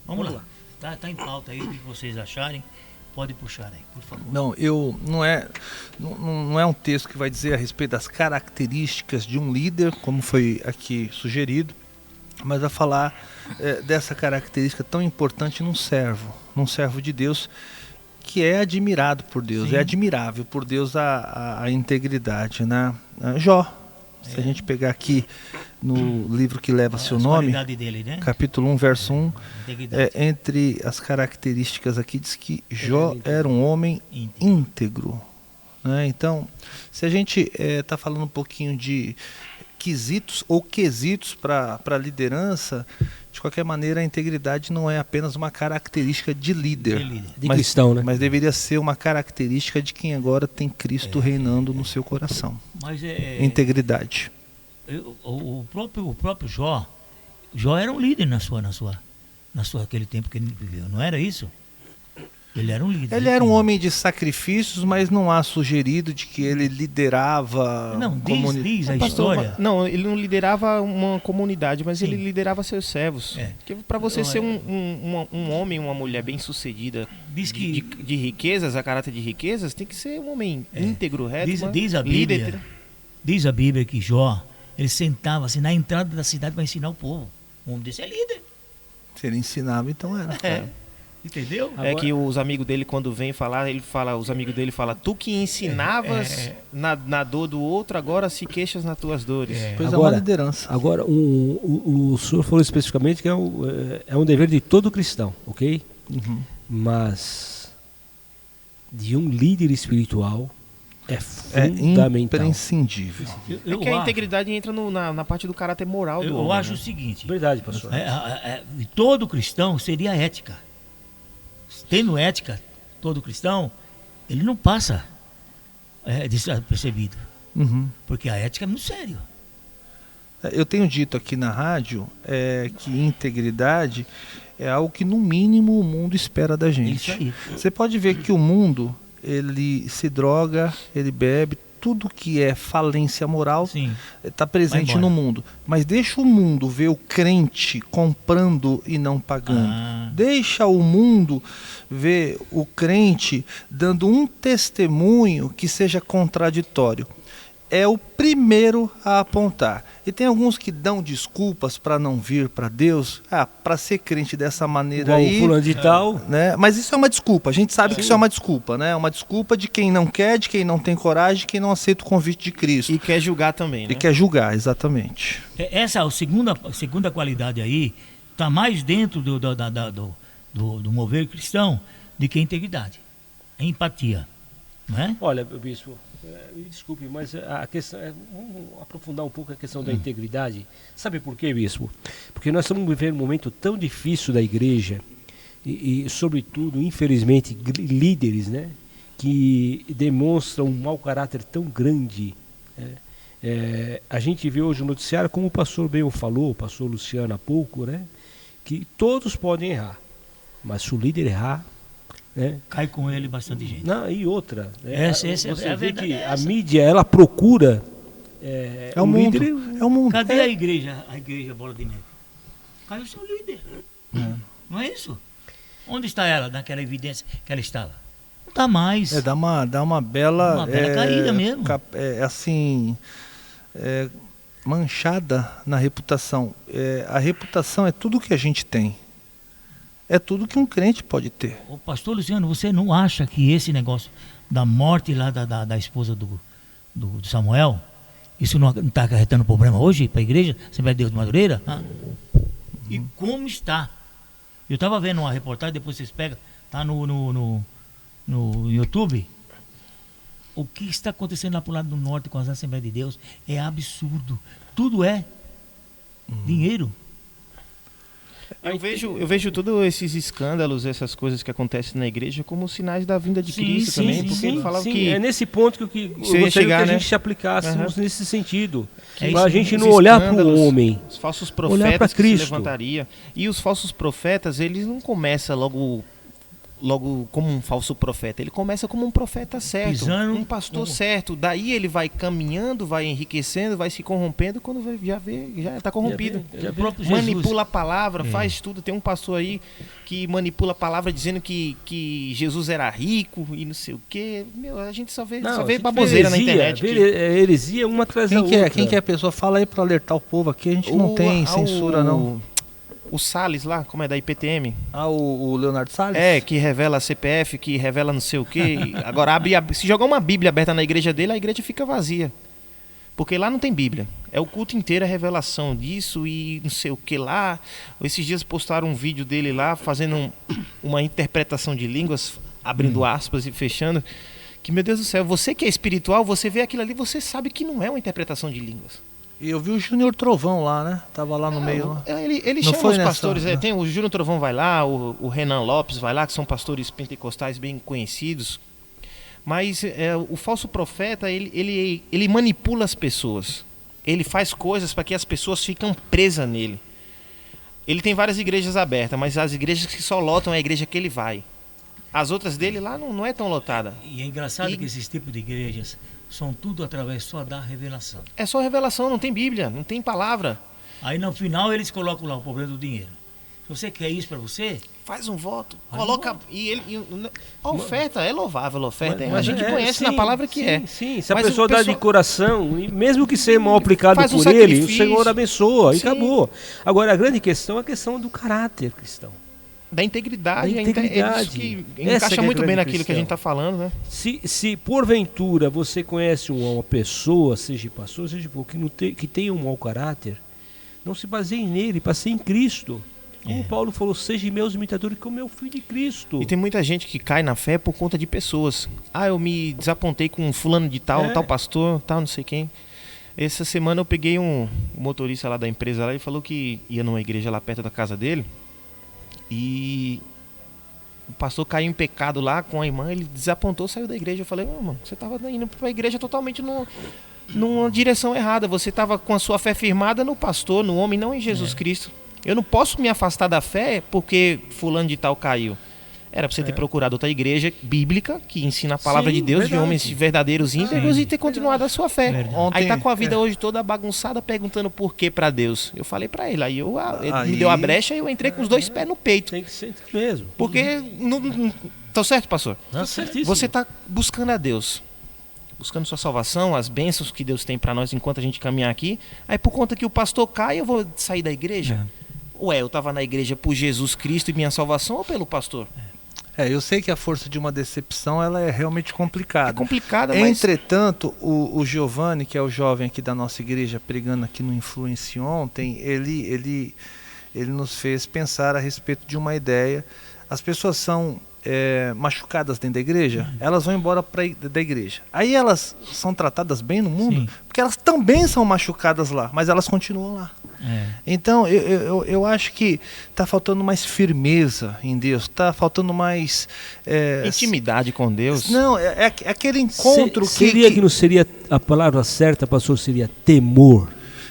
Vamos lá. Tá em pauta aí o que vocês acharem. Pode puxar aí, por favor. Não é um texto que vai dizer a respeito das características de um líder, como foi aqui sugerido, mas vai falar dessa característica tão importante num servo de Deus, que é admirado por Deus. Sim. É admirável por Deus a integridade, né? Jó, se a gente pegar aqui no livro que leva seu nome, dele, né? capítulo 1, verso 1, entre as características aqui diz que Jó era um homem íntegro. Né? Então, se a gente está falando um pouquinho de quesitos para a liderança, de qualquer maneira a integridade não é apenas uma característica de líder, cristão, né? Mas deveria ser uma característica de quem agora tem Cristo reinando no seu coração. Mas integridade. O próprio Jó era um líder na sua aquele tempo que ele viveu, não era isso? Ele era um líder. Ele era um homem de sacrifícios, mas não há sugerido de que ele liderava... Não, diz a história. Não, ele não liderava uma comunidade, mas ele liderava seus servos. Porque para você ser um homem, uma mulher bem-sucedida de riquezas, a caráter de riquezas, tem que ser um homem íntegro, reto, diz a Bíblia que Jó, ele sentava assim na entrada da cidade para ensinar o povo. Um homem desse é líder. Se ele ensinava, então era. Entendeu? É que os amigos dele, quando vem falar, os amigos dele falam, tu que ensinavas na dor do outro, agora se queixas nas tuas dores. Pois agora, é uma liderança. Agora, o senhor falou especificamente que é um dever de todo cristão, ok? Uhum. Mas de um líder espiritual é fundamental. É imprescindível. A integridade entra na parte do caráter moral do homem. Eu acho o seguinte. Verdade, pastor. Todo cristão seria ética. Tendo ética, todo cristão, ele não passa despercebido. Uhum. Porque a ética é muito sério. Eu tenho dito aqui na rádio que integridade é algo que no mínimo o mundo espera da gente. Isso aí. Você pode ver que o mundo, ele se droga, ele bebe, tudo que é falência moral está presente no mundo. Mas deixa o mundo ver o crente comprando e não pagando. Deixa o mundo ver o crente dando um testemunho que seja contraditório. É o primeiro a apontar. E tem alguns que dão desculpas para não vir para Deus, para ser crente dessa maneira igual aí. O fulano de tal. Né? Mas isso é uma desculpa, a gente sabe que isso é uma desculpa, né? Uma desculpa de quem não quer, de quem não tem coragem, de quem não aceita o convite de Cristo. E quer julgar também, né? E quer julgar, exatamente. Essa a segunda qualidade aí está mais dentro do mover cristão do que a integridade. A empatia. Não é? Olha, bispo, me desculpe, mas a questão vamos aprofundar um pouco a questão da integridade. Sabe por quê, bispo? Porque nós estamos vivendo um momento tão difícil da igreja e sobretudo, infelizmente, líderes, né, que demonstram um mau caráter tão grande. A gente vê hoje no noticiário, como o pastor Bel falou, o pastor Luciano há pouco, né, que todos podem errar, mas se o líder errar, cai com ele bastante gente. Não, e outra, você vê que a mídia, ela procura o mundo. líder. É o mundo. Cadê a igreja Bola de Neve? Caiu o seu líder. Não é isso? Onde está ela, naquela evidência que ela estava? Não está mais. Dá uma bela caída mesmo. Manchada na reputação. A reputação é tudo que a gente tem. É tudo que um crente pode ter. Ô, pastor Luciano, você não acha que esse negócio da morte lá da esposa do Samuel, isso não está acarretando problema hoje para a igreja, Assembleia de Deus de Madureira? E como está? Eu estava vendo uma reportagem, depois vocês pegam, está no YouTube. O que está acontecendo lá para o lado do norte com as Assembleias de Deus é absurdo. Tudo é dinheiro. Eu vejo todos esses escândalos, essas coisas que acontecem na igreja como sinais da vinda de Cristo também. Porque ele falava que é nesse ponto que eu gostaria que a gente aplicássemos nesse sentido. Para a gente não olhar para o homem, os falsos profetas que se levantaria. E os falsos profetas, eles não começam logo como um falso profeta. Ele começa como um profeta certo, um pastor certo. Daí ele vai caminhando, vai enriquecendo, vai se corrompendo. Quando já está corrompido. Manipula a palavra, faz tudo. Tem um pastor aí que manipula a palavra dizendo que Jesus era rico e não sei o quê. A gente só vê baboseira na internet. Heresia uma atrás da outra. Quem que é a pessoa? Fala aí para alertar o povo aqui. A gente não tem censura, não. O Salles lá, como é da IPTM? O Leonardo Salles? Que revela a CPF, que revela não sei o quê. Agora, se jogar uma Bíblia aberta na igreja dele, a igreja fica vazia. Porque lá não tem Bíblia. É o culto inteiro, a revelação disso e não sei o que lá. Esses dias postaram um vídeo dele lá, fazendo uma interpretação de línguas, abrindo aspas e fechando. Que, meu Deus do céu, você que é espiritual, você vê aquilo ali, você sabe que não é uma interpretação de línguas. E eu vi o Júnior Trovão lá, né? Tava lá no meio. Lá. Ele chama os pastores. Tem o Júnior Trovão vai lá, o Renan Lopes vai lá, que são pastores pentecostais bem conhecidos. Mas o falso profeta, ele manipula as pessoas. Ele faz coisas para que as pessoas fiquem presas nele. Ele tem várias igrejas abertas, mas as igrejas que só lotam é a igreja que ele vai. As outras dele lá não é tão lotada. E é engraçado que esses tipos de igrejas são tudo através só da revelação. É só revelação, não tem Bíblia, não tem palavra. Aí no final eles colocam lá o problema do dinheiro. Se você quer isso para você, faz um voto, coloca. A oferta é louvável, a oferta. A gente conhece na palavra que é. Sim, se a pessoa dá de coração, mesmo que seja mal aplicado por ele, o Senhor abençoa e acabou. Agora a grande questão é a questão do caráter cristão. Da integridade. Da integridade. Isso que encaixa muito bem naquilo que a gente está falando, né? Se porventura você conhece uma pessoa, seja pastor, seja que tem um mau caráter, não se baseie nele, para ser em Cristo. Como Paulo falou, seja meus imitadores como eu fui de Cristo. E tem muita gente que cai na fé por conta de pessoas. Eu me desapontei com fulano de tal, tal pastor, tal não sei quem. Essa semana eu peguei um motorista lá da empresa lá, ele falou que ia numa igreja lá perto da casa dele e o pastor caiu em pecado lá com a irmã, ele desapontou, saiu da igreja. Eu falei, mano, você estava indo para a igreja totalmente numa direção errada. Você estava com a sua fé firmada no pastor, no homem, não em Jesus Cristo. Eu não posso me afastar da fé porque fulano de tal caiu. Era para você ter procurado outra igreja bíblica que ensina a palavra de Deus, de homens verdadeiros íntegros e ter continuado a sua fé. Aí tá com a vida hoje toda bagunçada perguntando por que para Deus. Eu falei para ele, ele me deu a brecha e eu entrei com os 2 pés no peito. Tem que ser mesmo. Porque tá certo, pastor? Tá certíssimo. Você tá buscando a Deus, buscando sua salvação, as bênçãos que Deus tem para nós enquanto a gente caminhar aqui. Aí por conta que o pastor cai, eu vou sair da igreja? Eu tava na igreja por Jesus Cristo e minha salvação ou pelo pastor? Eu sei que a força de uma decepção ela é realmente complicada. É complicada, mas... Entretanto, o Giovanni, que é o jovem aqui da nossa igreja, pregando aqui no Influence ontem, ele nos fez pensar a respeito de uma ideia. As pessoas são machucadas dentro da igreja, elas vão embora da igreja. Aí elas são tratadas bem no mundo, porque elas também são machucadas lá, mas elas continuam lá. Então eu acho que está faltando mais firmeza em Deus, está faltando mais intimidade com Deus. Não, é aquele encontro que não seria a palavra certa, pastor, seria temor.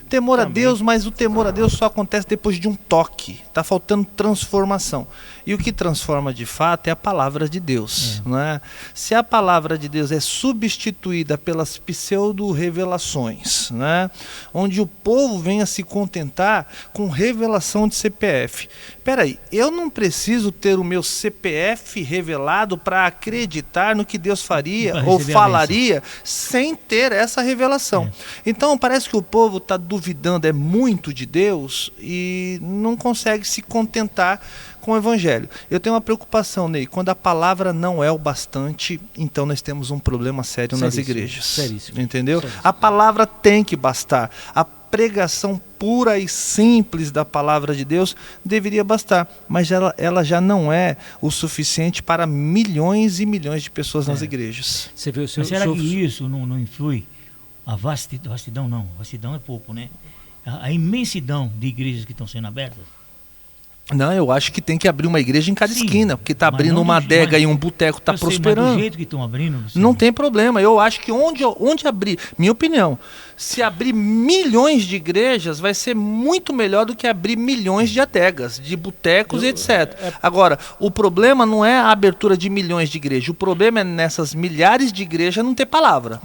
Temor a Deus, mas o temor a Deus só acontece depois de um toque. Está faltando transformação. E o que transforma de fato é a palavra de Deus. Né? Se a palavra de Deus é substituída pelas pseudo-revelações, né? Onde o povo vem a se contentar com revelação de CPF. Peraí, eu não preciso ter o meu CPF revelado para acreditar no que Deus faria ou falaria sem ter essa revelação. Então parece que o povo está duvidando muito de Deus e não consegue se contentar com o evangelho. Eu tenho uma preocupação, Ney, quando a palavra não é o bastante, então nós temos um problema sério nas igrejas. Seríssimo. Entendeu? A palavra tem que bastar. A pregação pura e simples da palavra de Deus deveria bastar, mas ela já não é o suficiente para milhões e milhões de pessoas nas igrejas. Você vê, mas será que isso não influi? A vastidão não, vastidão é pouco, né? A imensidão de igrejas que estão sendo abertas. Não, eu acho que tem que abrir uma igreja em cada esquina, porque está abrindo uma adega e um boteco está prosperando. Mas do jeito que estão abrindo... Não tem problema, eu acho que onde abrir, minha opinião, se abrir milhões de igrejas vai ser muito melhor do que abrir milhões de adegas, de botecos e etc. Agora, o problema não é a abertura de milhões de igrejas, o problema é nessas milhares de igrejas não ter palavra.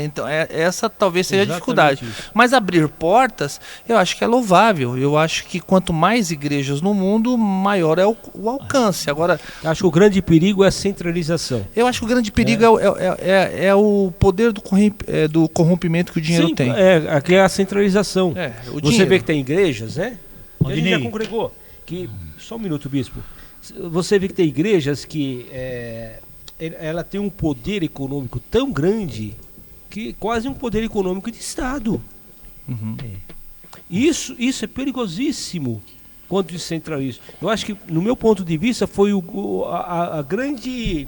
Então, essa talvez seja a dificuldade. Isso. Mas abrir portas, eu acho que é louvável, eu acho que quanto mais igrejas no mundo, maior é o alcance. Agora, acho que o grande perigo é a centralização. Eu acho que o grande perigo é o poder do corrompimento que o dinheiro tem. Aqui é a centralização. Você vê que tem igrejas, né? A gente já congregou. Só um minuto, bispo. Você vê que tem igrejas que ela tem um poder econômico tão grande que quase um poder econômico de Estado. Isso é perigosíssimo. Quanto descentralismo. Eu acho que, no meu ponto de vista, foi a grande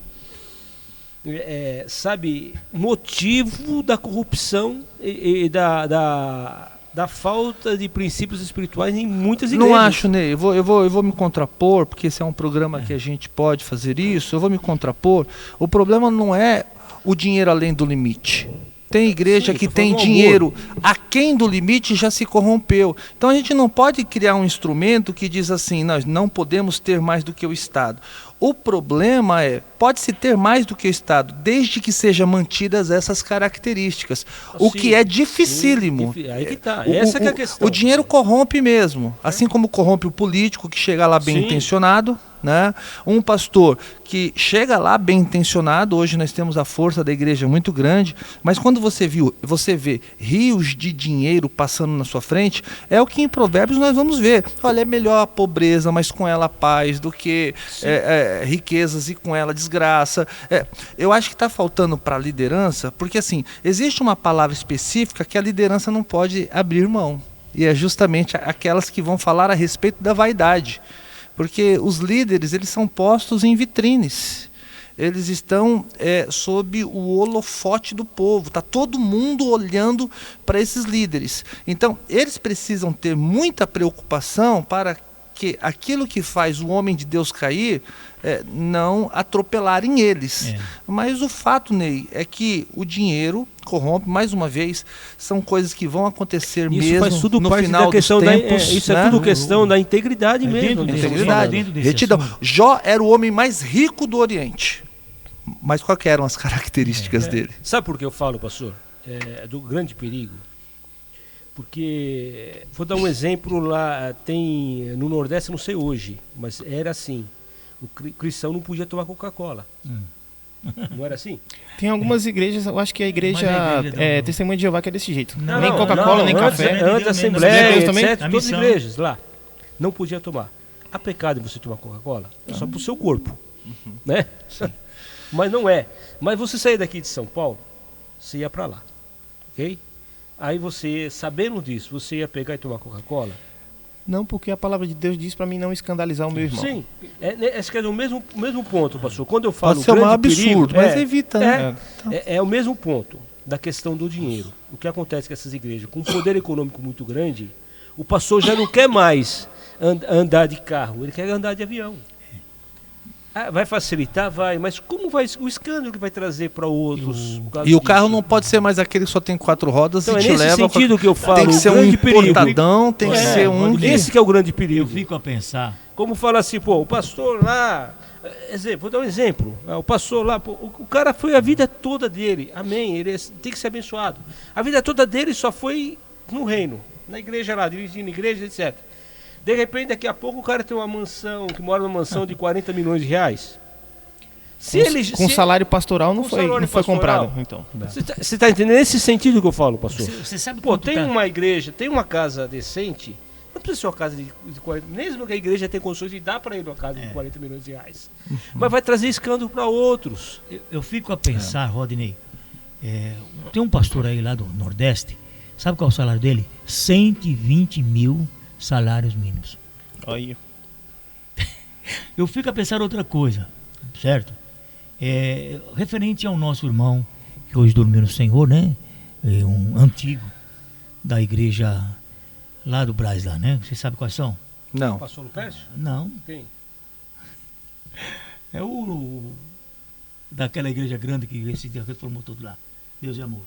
motivo da corrupção e da falta de princípios espirituais em muitas igrejas. Não acho, Ney. Eu vou me contrapor, porque esse é um programa que a gente pode fazer isso. Eu vou me contrapor. O problema não é o dinheiro além do limite. Tem igreja que tem dinheiro aquém do limite e já se corrompeu. Então a gente não pode criar um instrumento que diz assim, nós não podemos ter mais do que o Estado. O problema pode-se ter mais do que o Estado, desde que sejam mantidas essas características. O que é dificílimo. Aí que tá. Essa que é a questão. O dinheiro corrompe mesmo. Assim como corrompe o político que chega lá bem intencionado, né? Um pastor que chega lá bem intencionado. Hoje nós temos a força da igreja muito grande, mas quando você vê rios de dinheiro passando na sua frente, é o que em Provérbios nós vamos ver. Olha, é melhor a pobreza, mas com ela a paz, do que riquezas e com ela desgraça. Eu acho que está faltando para a liderança, porque assim, existe uma palavra específica que a liderança não pode abrir mão, e é justamente aquelas que vão falar a respeito da vaidade. Porque os líderes, eles são postos em vitrines. Eles estão sob o holofote do povo. Está todo mundo olhando para esses líderes. Então, eles precisam ter muita preocupação para que aquilo que faz o homem de Deus cair não atropelarem eles. Mas o fato, Ney, é que o dinheiro corrompe. Mais uma vez, são coisas que vão acontecer isso mesmo faz tudo no parte final da questão dos tempos. Isso é tudo questão da integridade mesmo. Integridade, retidão. Jó era o homem mais rico do Oriente. Mas quais eram as características dele? Sabe por que eu falo, pastor? Do grande perigo. Porque, vou dar um exemplo lá, tem no Nordeste, não sei hoje, mas era assim. O cristão não podia tomar Coca-Cola. Não era assim? Tem algumas igrejas, eu acho que a igreja Testemunho de Jeová que é desse jeito. Nem Coca-Cola, nem café. Antes da Assembleia, etc. Todas as igrejas lá. Não podia tomar. Há pecado em você tomar Coca-Cola? É só para o seu corpo. Né? Sim. Mas não é. Mas você sair daqui de São Paulo, você ia para lá. Ok? Aí você, sabendo disso, você ia pegar e tomar Coca-Cola? Não, porque a palavra de Deus diz para mim não escandalizar o meu irmão. Sim, esse é o mesmo ponto, pastor. Quando eu falo pode ser um absurdo, mas evita. É o mesmo ponto da questão do dinheiro. O que acontece com essas igrejas, com um poder econômico muito grande, o pastor já não quer mais andar de carro, ele quer andar de avião. Vai facilitar? Vai, mas como vai o escândalo que vai trazer para outros? E o carro não pode ser mais aquele que só tem 4 rodas então, e te leva... nesse sentido que eu falo, tem que ser um importadão, tem que ser um... Esse que é o grande perigo. Eu fico a pensar... Como fala assim, o pastor lá... Vou dar um exemplo. O pastor lá, o cara foi a vida toda dele, amém, ele tem que ser abençoado. A vida toda dele só foi no reino, na igreja lá, dirigindo igreja, etc. De repente, daqui a pouco, o cara tem uma mansão, que mora numa mansão de 40 milhões de reais. Com salário pastoral não foi comprado. Então. Você está entendendo? Nesse sentido que eu falo, pastor. Você sabe tem uma igreja, tem uma casa decente, não precisa ser uma casa de 40, mesmo que a igreja tenha condições de dar para ele uma casa de 40 milhões de reais. Mas vai trazer escândalo para outros. Eu fico a pensar, Rodney, tem um pastor aí lá do Nordeste, sabe qual é o salário dele? 120 mil salários mínimos. Aí. Eu fico a pensar outra coisa, certo? Referente ao nosso irmão que hoje dormiu no Senhor, né? Um antigo da igreja lá do Brás, lá, né? Vocês sabem quais são? Não. Pastor Lupércio? Não. Quem? É o daquela igreja grande que esse dia reformou tudo lá. Deus e Amor.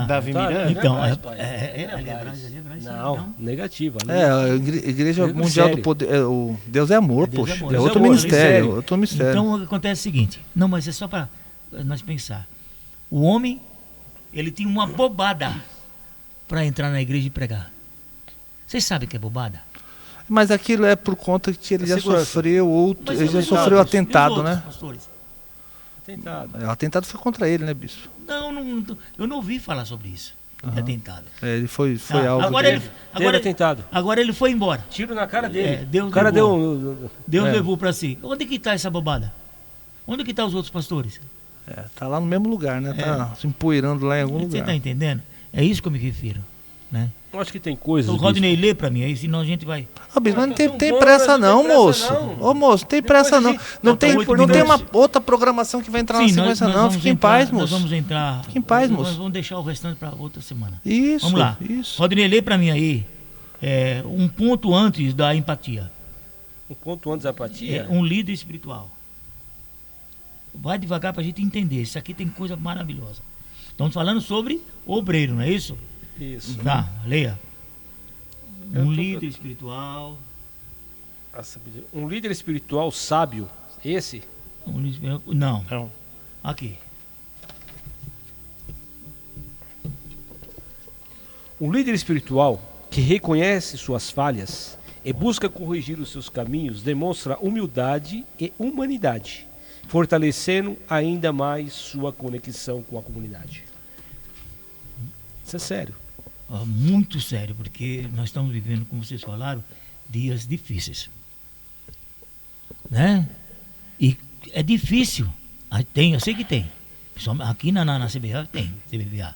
Davi Miranda. Então, ali é Brás. Não, negativa. A Igreja Mundial do Poder. O Deus é Amor, poxa. É outro ministério. Então acontece o seguinte. Não, mas é só para nós pensar. O homem, ele tinha uma bobada para entrar na igreja e pregar. Vocês sabem que é bobada? Mas aquilo é por conta que ele já sofreu atentado, né? Atentado. O atentado foi contra ele, né, bispo? Não, eu não ouvi falar sobre isso. Atentado. Ele foi alvo agora atentado. Agora ele foi embora. Tiro na cara dele. Deus levou para si. Onde que está essa bobada? Onde que estão os outros pastores? Tá lá no mesmo lugar, né? Tá se empoeirando lá em algum lugar. Você tá entendendo? É isso que eu me refiro, né? Eu acho que tem coisas. O Rodney lê para mim, aí senão a gente vai... Bispo, mas não tem pressa não, moço. Ô, moço, não tem pressa não. Não tem uma outra programação que vai entrar na sequência não. Fique em paz, moço. Nós vamos entrar... Fique em paz, moço. Nós vamos deixar o restante para outra semana. Isso. Vamos lá. Isso. Rodney, lê para mim aí um ponto antes da empatia. Um ponto antes da empatia? Um líder espiritual. Vai devagar para a gente entender. Isso aqui tem coisa maravilhosa. Estamos falando sobre obreiro, não é isso? Isso. Tá, leia. Líder espiritual. Um líder espiritual sábio. Esse? Não. Aqui. Um líder espiritual que reconhece suas falhas e busca corrigir os seus caminhos, demonstra humildade e humanidade, fortalecendo ainda mais sua conexão com a comunidade. Isso é sério. Muito sério, porque nós estamos vivendo, como vocês falaram, dias difíceis. Né? E é difícil. Eu sei que tem. Aqui na CBA tem, CBVA.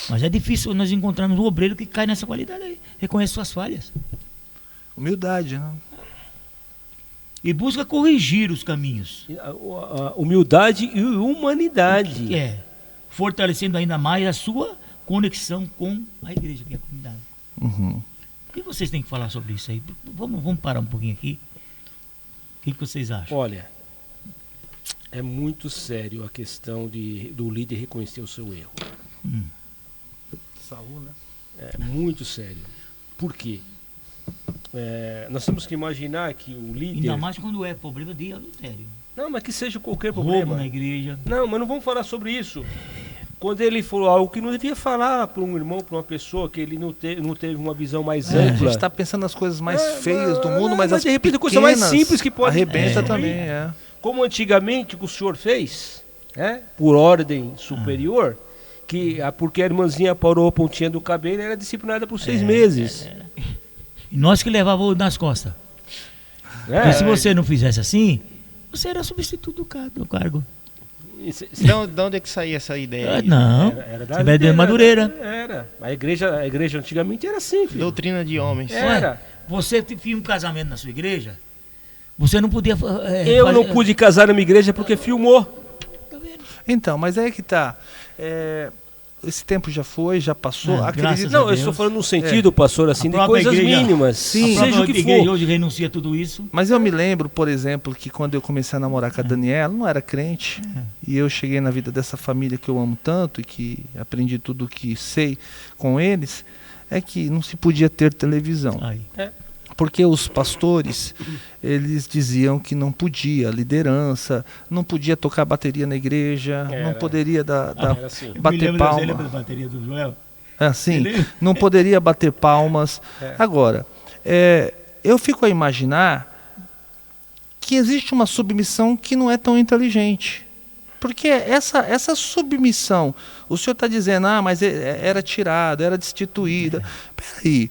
Mas é difícil nós encontrarmos um obreiro que cai nessa qualidade aí. Reconhece suas falhas. Humildade, né? E busca corrigir os caminhos. Humildade e humanidade. Fortalecendo ainda mais a sua conexão com a igreja, que é a comunidade. Uhum. O que vocês têm que falar sobre isso aí? Vamos parar um pouquinho aqui. O que vocês acham? Olha, é muito sério a questão do líder reconhecer o seu erro. Saúl, né? É muito sério. Por quê? Nós temos que imaginar que o líder... Ainda mais quando é problema de adultério. Não, mas que seja qualquer problema. Roubo na igreja. Não, mas não vamos falar sobre isso. Quando ele falou algo que não devia falar para um irmão, para uma pessoa, que ele não teve uma visão mais ampla. A gente está pensando nas coisas mais feias do mundo, mas as de repente pequenas, coisa mais simples que pode arrebenta também, Como antigamente o senhor fez, por ordem superior, porque a irmãzinha parou a pontinha do cabelo, era disciplinada por 6 meses. E nós que levávamos nas costas. Porque se você não fizesse assim, você era substituto do cargo. De onde é que saía essa ideia? Não, era você vai de Madureira. Era. A igreja antigamente era assim, filho. Doutrina de homens. Era. Você tinha um casamento na sua igreja, você não podia... Eu não pude casar na minha igreja porque filmou. Tá vendo? Então, mas aí que tá. Esse tempo já foi, já passou. Acredito. Não, eu estou falando no sentido, pastor, assim, de coisas mínimas. Sim. Seja o que for. Hoje renuncia tudo isso. Mas eu me lembro, por exemplo, que quando eu comecei a namorar com a Daniela, não era crente. E eu cheguei na vida dessa família que eu amo tanto e que aprendi tudo o que sei com eles, é que não se podia ter televisão. Porque os pastores, eles diziam que não podia, liderança, não podia tocar bateria na igreja, não poderia assim. bater palma. Lembra da bateria do Joel? Assim, não poderia bater palmas. Agora, eu fico a imaginar que existe uma submissão que não é tão inteligente. Porque essa submissão, o senhor está dizendo, mas era tirada, era destituída. Peraí.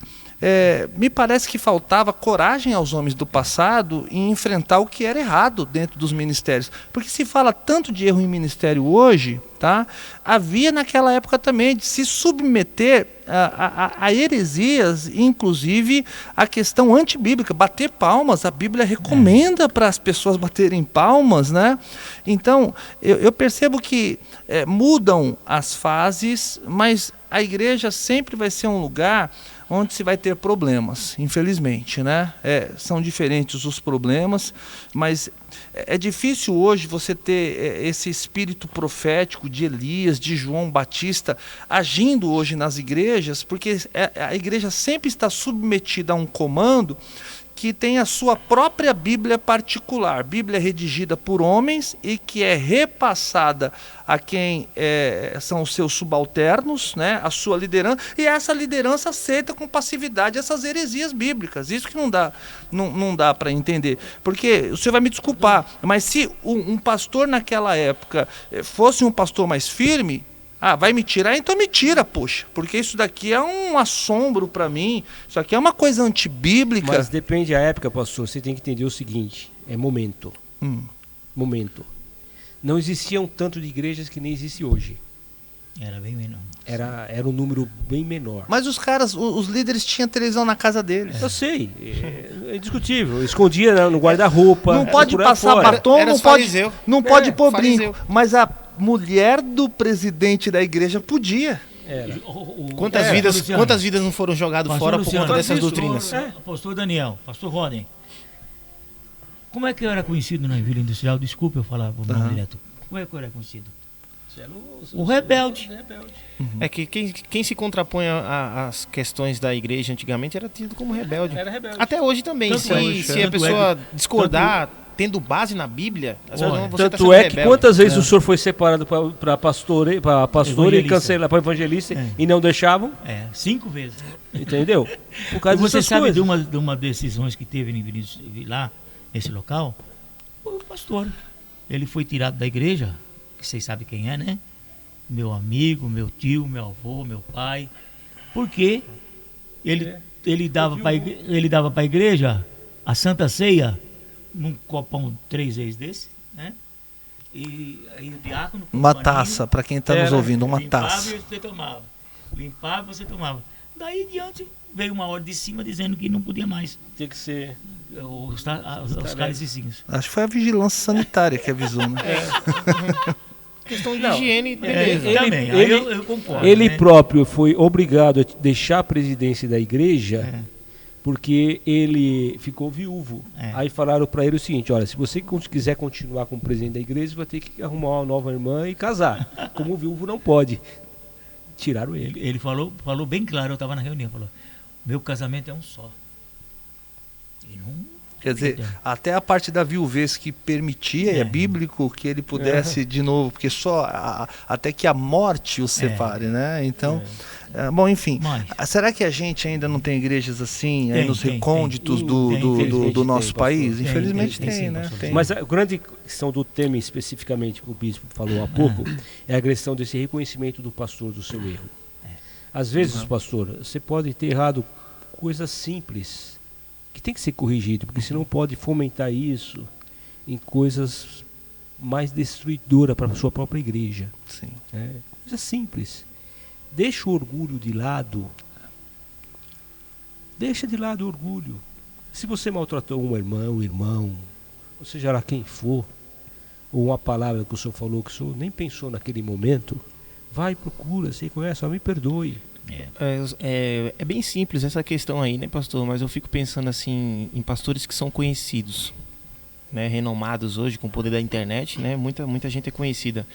Me parece que faltava coragem aos homens do passado em enfrentar o que era errado dentro dos ministérios. Porque se fala tanto de erro em ministério hoje, tá? Havia naquela época também de se submeter a heresias, inclusive a questão antibíblica, bater palmas. A Bíblia recomenda para as pessoas baterem palmas, né? Então, eu percebo que mudam as fases, mas a igreja sempre vai ser um lugar onde se vai ter problemas, infelizmente, né? São diferentes os problemas, mas é difícil hoje você ter esse espírito profético de Elias, de João Batista, agindo hoje nas igrejas, porque a igreja sempre está submetida a um comando que tem a sua própria Bíblia particular, Bíblia redigida por homens e que é repassada a quem são os seus subalternos, né, a sua liderança, e essa liderança aceita com passividade essas heresias bíblicas. Isso que não dá para entender. Porque, o senhor vai me desculpar, mas se um pastor naquela época fosse um pastor mais firme, vai me tirar? Então me tira, poxa. Porque isso daqui é um assombro para mim. Isso aqui é uma coisa antibíblica. Mas depende da época, pastor. Você tem que entender o seguinte. É momento. Momento. Não existiam tanto de igrejas que nem existe hoje. Era bem menor. Era um número bem menor. Mas os caras, os líderes tinham televisão na casa deles. Eu sei. É indiscutível. Escondia no guarda-roupa. Não pode passar batom, não pode pôr brinco. Mas a mulher do presidente da igreja podia. Quantas vidas não foram jogadas fora por conta dessas doutrinas? Pastor Daniel, pastor Roden, como é que eu era conhecido na Vila Industrial? Desculpa eu falar o nome direto. Como é que eu era conhecido? O rebelde. É que quem se contrapõe às questões da igreja antigamente era tido como rebelde. Era rebelde. Até hoje também. Se a pessoa discordar, tendo base na Bíblia, você tanto é que rebelde. Quantas vezes o senhor foi separado para pastor e cancelar para evangelista e não deixavam? 5 vezes. Entendeu? Por causa você sabe de uma decisões que teve lá, nesse local? O pastor. Ele foi tirado da igreja, que vocês sabem quem é, né? Meu amigo, meu tio, meu avô, meu pai. Porque ele dava para a igreja a Santa Ceia num copão 3 vezes desse, né? E aí o diácono... Uma taça, para quem está nos ouvindo, uma taça. Limpava e você tomava. Daí diante veio uma ordem de cima dizendo que não podia mais. Tinha que ser... Os cálicezinhos. Acho que foi a vigilância sanitária que avisou, né? Questão de higiene, beleza. Eu concordo. Ele próprio foi obrigado a deixar a presidência da igreja porque ele ficou viúvo. Aí falaram para ele o seguinte: olha, se você quiser continuar como presidente da igreja, vai ter que arrumar uma nova irmã e casar. Como viúvo não pode. Tiraram ele. Ele falou bem claro, eu estava na reunião, falou: meu casamento é um só. Quer dizer, até a parte da viuvez que permitia, é bíblico, que ele pudesse de novo, porque só até que a morte o separe, né? Então, bom, enfim. Será que a gente ainda não tem igrejas assim, aí nos recônditos do nosso país? Infelizmente tem, né? Mas a grande questão do tema especificamente que o bispo falou há pouco é a questão desse reconhecimento do pastor do seu erro. Às vezes, pastor, você pode ter errado coisas simples que tem que ser corrigido, porque você não pode fomentar isso em coisas mais destruidoras para a sua própria igreja. Sim. Coisa simples. Deixa o orgulho de lado. Deixa de lado o orgulho. Se você maltratou uma irmã, um irmão, ou seja lá quem for, ou uma palavra que o senhor falou que o senhor nem pensou naquele momento, vai, procura, você conhece, me perdoe. É bem simples essa questão aí, né, pastor? Mas eu fico pensando assim em pastores que são conhecidos, né, renomados hoje com o poder da internet, né? Muita gente é conhecida.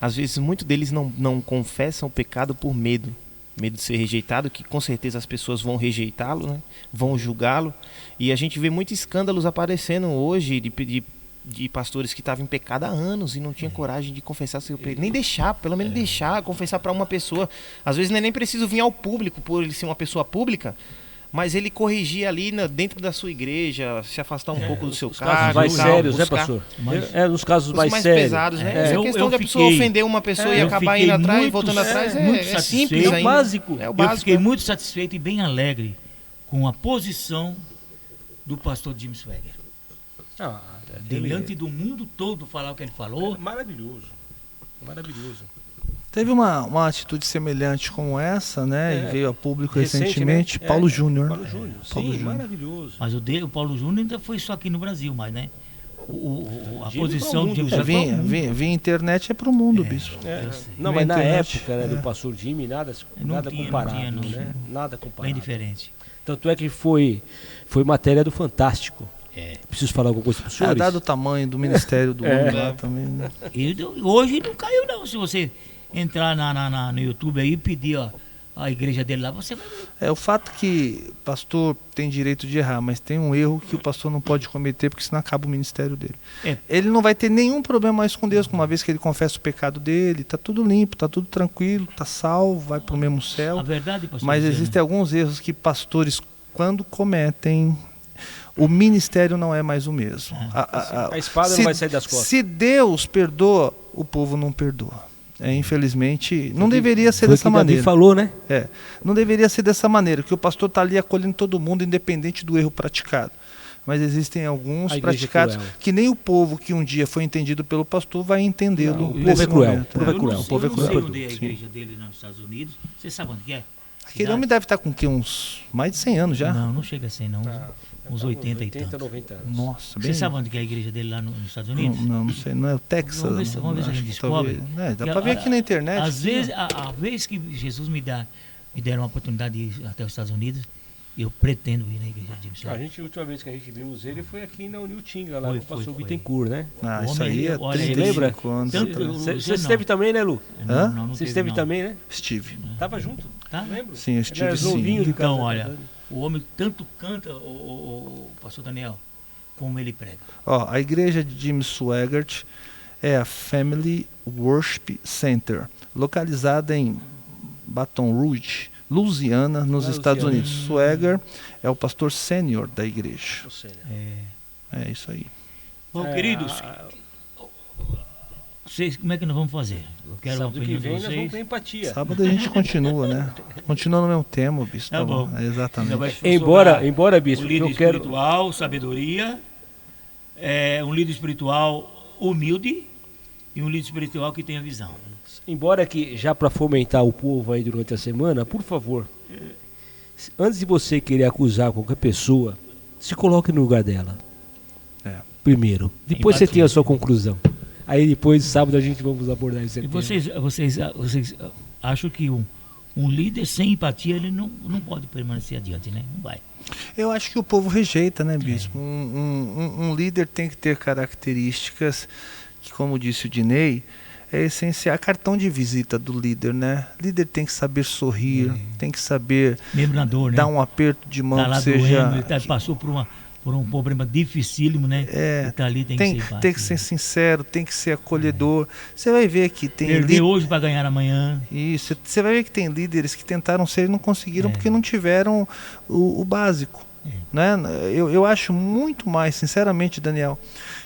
Às vezes muitos deles não confessam o pecado por medo de ser rejeitado, que com certeza as pessoas vão rejeitá-lo, né? Vão julgá-lo. E a gente vê muitos escândalos aparecendo hoje de pastores que estavam em pecado há anos e não tinham coragem de confessar seu pecado. Nem deixar, pelo menos confessar para uma pessoa. Às vezes não é nem preciso vir ao público por ele ser uma pessoa pública, mas ele corrigir ali dentro da sua igreja, se afastar um pouco do seu cargo. Mais sérios, né, pastor? Nos casos mais sérios. Pesados, né? A questão de a pessoa ofender uma pessoa e acabar indo atrás e voltando atrás é simples ainda. É o básico. Eu fiquei muito satisfeito e bem alegre com a posição do pastor Jim Swagger. Diante do mundo todo falar o que ele falou. Maravilhoso. Teve uma atitude semelhante como essa, né? E veio a público recentemente, né? Paulo Júnior. Paulo Júnior. Maravilhoso. Mas o Paulo Júnior ainda foi só aqui no Brasil, mas, né? A posição de via internet é para o mundo, bispo. Não, mas na época, né, do pastor Jimmy, nada comparado, né? Nada comparado. Bem diferente. Tanto é que foi matéria do Fantástico. Preciso falar alguma coisa para os senhores? Dado o tamanho do ministério do homem lá também. Né? Hoje não caiu não. Se você entrar no YouTube aí e pedir a igreja dele lá, você vai ver. O fato que o pastor tem direito de errar, mas tem um erro que o pastor não pode cometer, porque senão acaba o ministério dele. Ele não vai ter nenhum problema mais com Deus, uma vez que ele confessa o pecado dele, está tudo limpo, está tudo tranquilo, está salvo, vai para o mesmo céu. A verdade, pastor, mas existem alguns erros que pastores, quando cometem, o ministério não é mais o mesmo. A espada não vai sair das costas. Se Deus perdoa, o povo não perdoa. Infelizmente, não deveria ser dessa maneira. Davi falou, né? Não deveria ser dessa maneira, que o pastor está ali acolhendo todo mundo, independente do erro praticado. Mas existem alguns praticados que nem o povo que um dia foi entendido pelo pastor vai entendê-lo. O povo é cruel. O povo é cruel. Eu não sei onde é a igreja dele nos Estados Unidos. Você sabe onde que é? Aquele homem deve estar com uns mais de 100 anos já. Não chega a 100 não. Uns 80 e tantos. 90 anos. Nossa, Você sabe onde que é a igreja dele lá nos Estados Unidos? Não sei. Não é o Texas? Vamos ver se a gente descobre. Dá para ver aqui na internet. Às vezes, a vez que Jesus me deram uma oportunidade de ir até os Estados Unidos, eu pretendo ir na igreja de James Swagert. A última vez que a gente vimos ele foi aqui na Uniltinga, lá Foi, no Pastor foi. Bittencourt, né? Ah, isso aí é olha, 35 anos. Você esteve também, né, Lu? Não Você esteve também, né? Estive. Tava junto? Tá? Lembro? Sim, eu estive sim. Então, olha, o homem tanto canta, o pastor Daniel, como ele prega. Ó, a igreja de James Swagert é a Family Worship Center, localizada em Baton Rouge, Louisiana, nos Estados Unidos. Swagert é o pastor sênior da igreja. É isso aí. Bom, queridos, vocês, como é que nós vamos fazer? Eu quero Sábado uma que opinião de vem nós vamos vocês. ter empatia. Sábado a gente continua, né? Continua no mesmo tema, bispo. Tá bom. É, exatamente. Ainda vai Embora, bispo, um líder eu quero... espiritual, sabedoria, um líder espiritual humilde e um líder espiritual que tenha visão. Embora que, já para fomentar o povo aí durante a semana, por favor, antes de você querer acusar qualquer pessoa, se coloque no lugar dela. Primeiro. Depois você tem a sua conclusão. Aí depois, sábado, a gente vamos abordar esse E tema. vocês acham que um líder sem empatia, ele não pode permanecer adiante, né? Não vai. Eu acho que o povo rejeita, né, bispo? Um líder tem que ter características que, como disse o Dinei, é essencial, cartão de visita do líder, né? Líder tem que saber sorrir, tem que saber Membrador, né? dar um aperto de mão, Tá lá que seja... doendo, ele passou por um problema dificílimo, né? Ele tá ali, tem que ser empático. Tem que ser sincero, tem que ser acolhedor. Você vai ver que tem... Perder hoje para ganhar amanhã. Isso, você vai ver que tem líderes que tentaram ser e não conseguiram porque não tiveram o básico. Né? Eu acho muito mais, sinceramente, Daniel,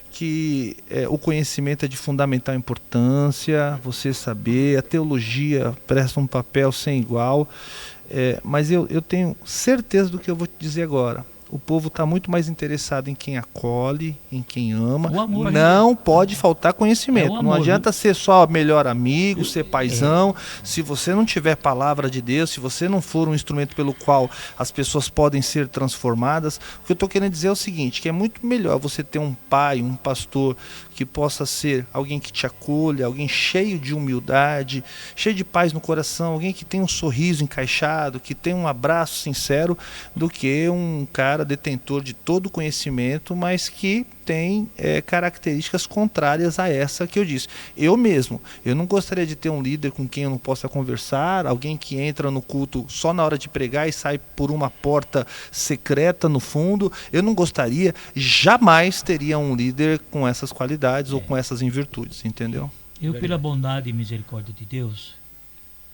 que o conhecimento é de fundamental importância, você saber, a teologia presta um papel sem igual, mas eu tenho certeza do que eu vou te dizer agora. O povo está muito mais interessado em quem acolhe, em quem ama. O amor, não pode faltar conhecimento. o amor, não adianta ser só melhor amigo, ser paizão. Se você não tiver palavra de Deus, se você não for um instrumento pelo qual as pessoas podem ser transformadas, o que eu estou querendo dizer é o seguinte, que é muito melhor você ter um pai, um pastor que possa ser alguém que te acolha, alguém cheio de humildade, cheio de paz no coração, alguém que tem um sorriso encaixado, que tem um abraço sincero, do que um cara detentor de todo o conhecimento, mas que tem características contrárias a essa que eu disse. Eu não gostaria de ter um líder com quem eu não possa conversar, alguém que entra no culto só na hora de pregar e sai por uma porta secreta no fundo. Eu não gostaria, jamais teria um líder com essas qualidades ou com essas virtudes, entendeu? Eu, pela bondade e misericórdia de Deus,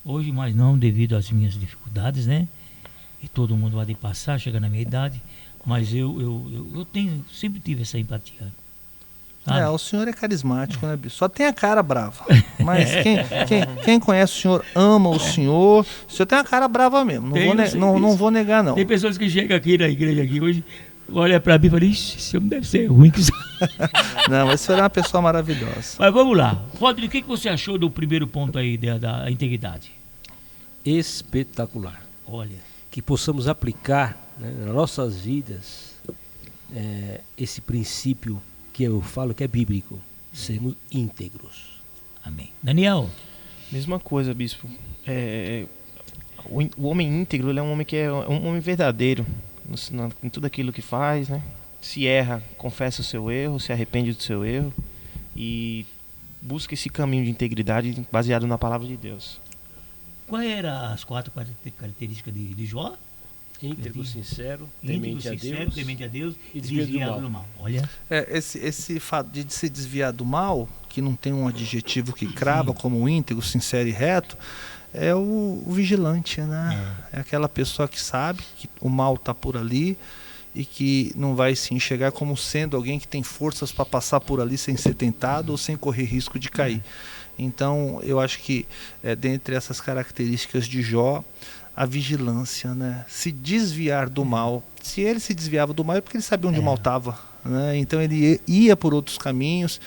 hoje mais não devido às minhas dificuldades, né? E todo mundo vai de passar, chega na minha idade, mas eu sempre tive essa empatia. Sabe? O senhor é carismático, né, bicho? Só tem a cara brava. Mas quem conhece o senhor, ama o senhor tem uma cara brava mesmo. Não vou negar, não. Tem pessoas que chegam aqui na igreja aqui hoje, olha pra mim e falam, ixi, esse homem deve ser ruim. Não, mas o senhor é uma pessoa maravilhosa. Mas vamos lá. Rodrigo, o que você achou do primeiro ponto aí da integridade? Espetacular. Olha. Que possamos aplicar, né, nas nossas vidas esse princípio que eu falo que é bíblico, sermos íntegros. Amém. Daniel? Mesma coisa, bispo. O homem íntegro, ele é um homem que é um homem verdadeiro em tudo aquilo que faz, né? Se erra, confessa o seu erro, se arrepende do seu erro e busca esse caminho de integridade baseado na palavra de Deus. Quais eram as 4 características de Jó? Íntegro, sincero, temente a Deus e desviado do mal. Olha. Esse fato de se desviar do mal, que não tem um adjetivo que crava como íntegro, sincero e reto, é o vigilante, né? É aquela pessoa que sabe que o mal está por ali e que não vai se enxergar como sendo alguém que tem forças para passar por ali sem ser tentado ou sem correr risco de cair. Então, eu acho que dentre essas características de Jó, a vigilância, né? Se desviar do mal. Se ele se desviava do mal é porque ele sabia onde o mal estava, né? Então ele ia por outros caminhos,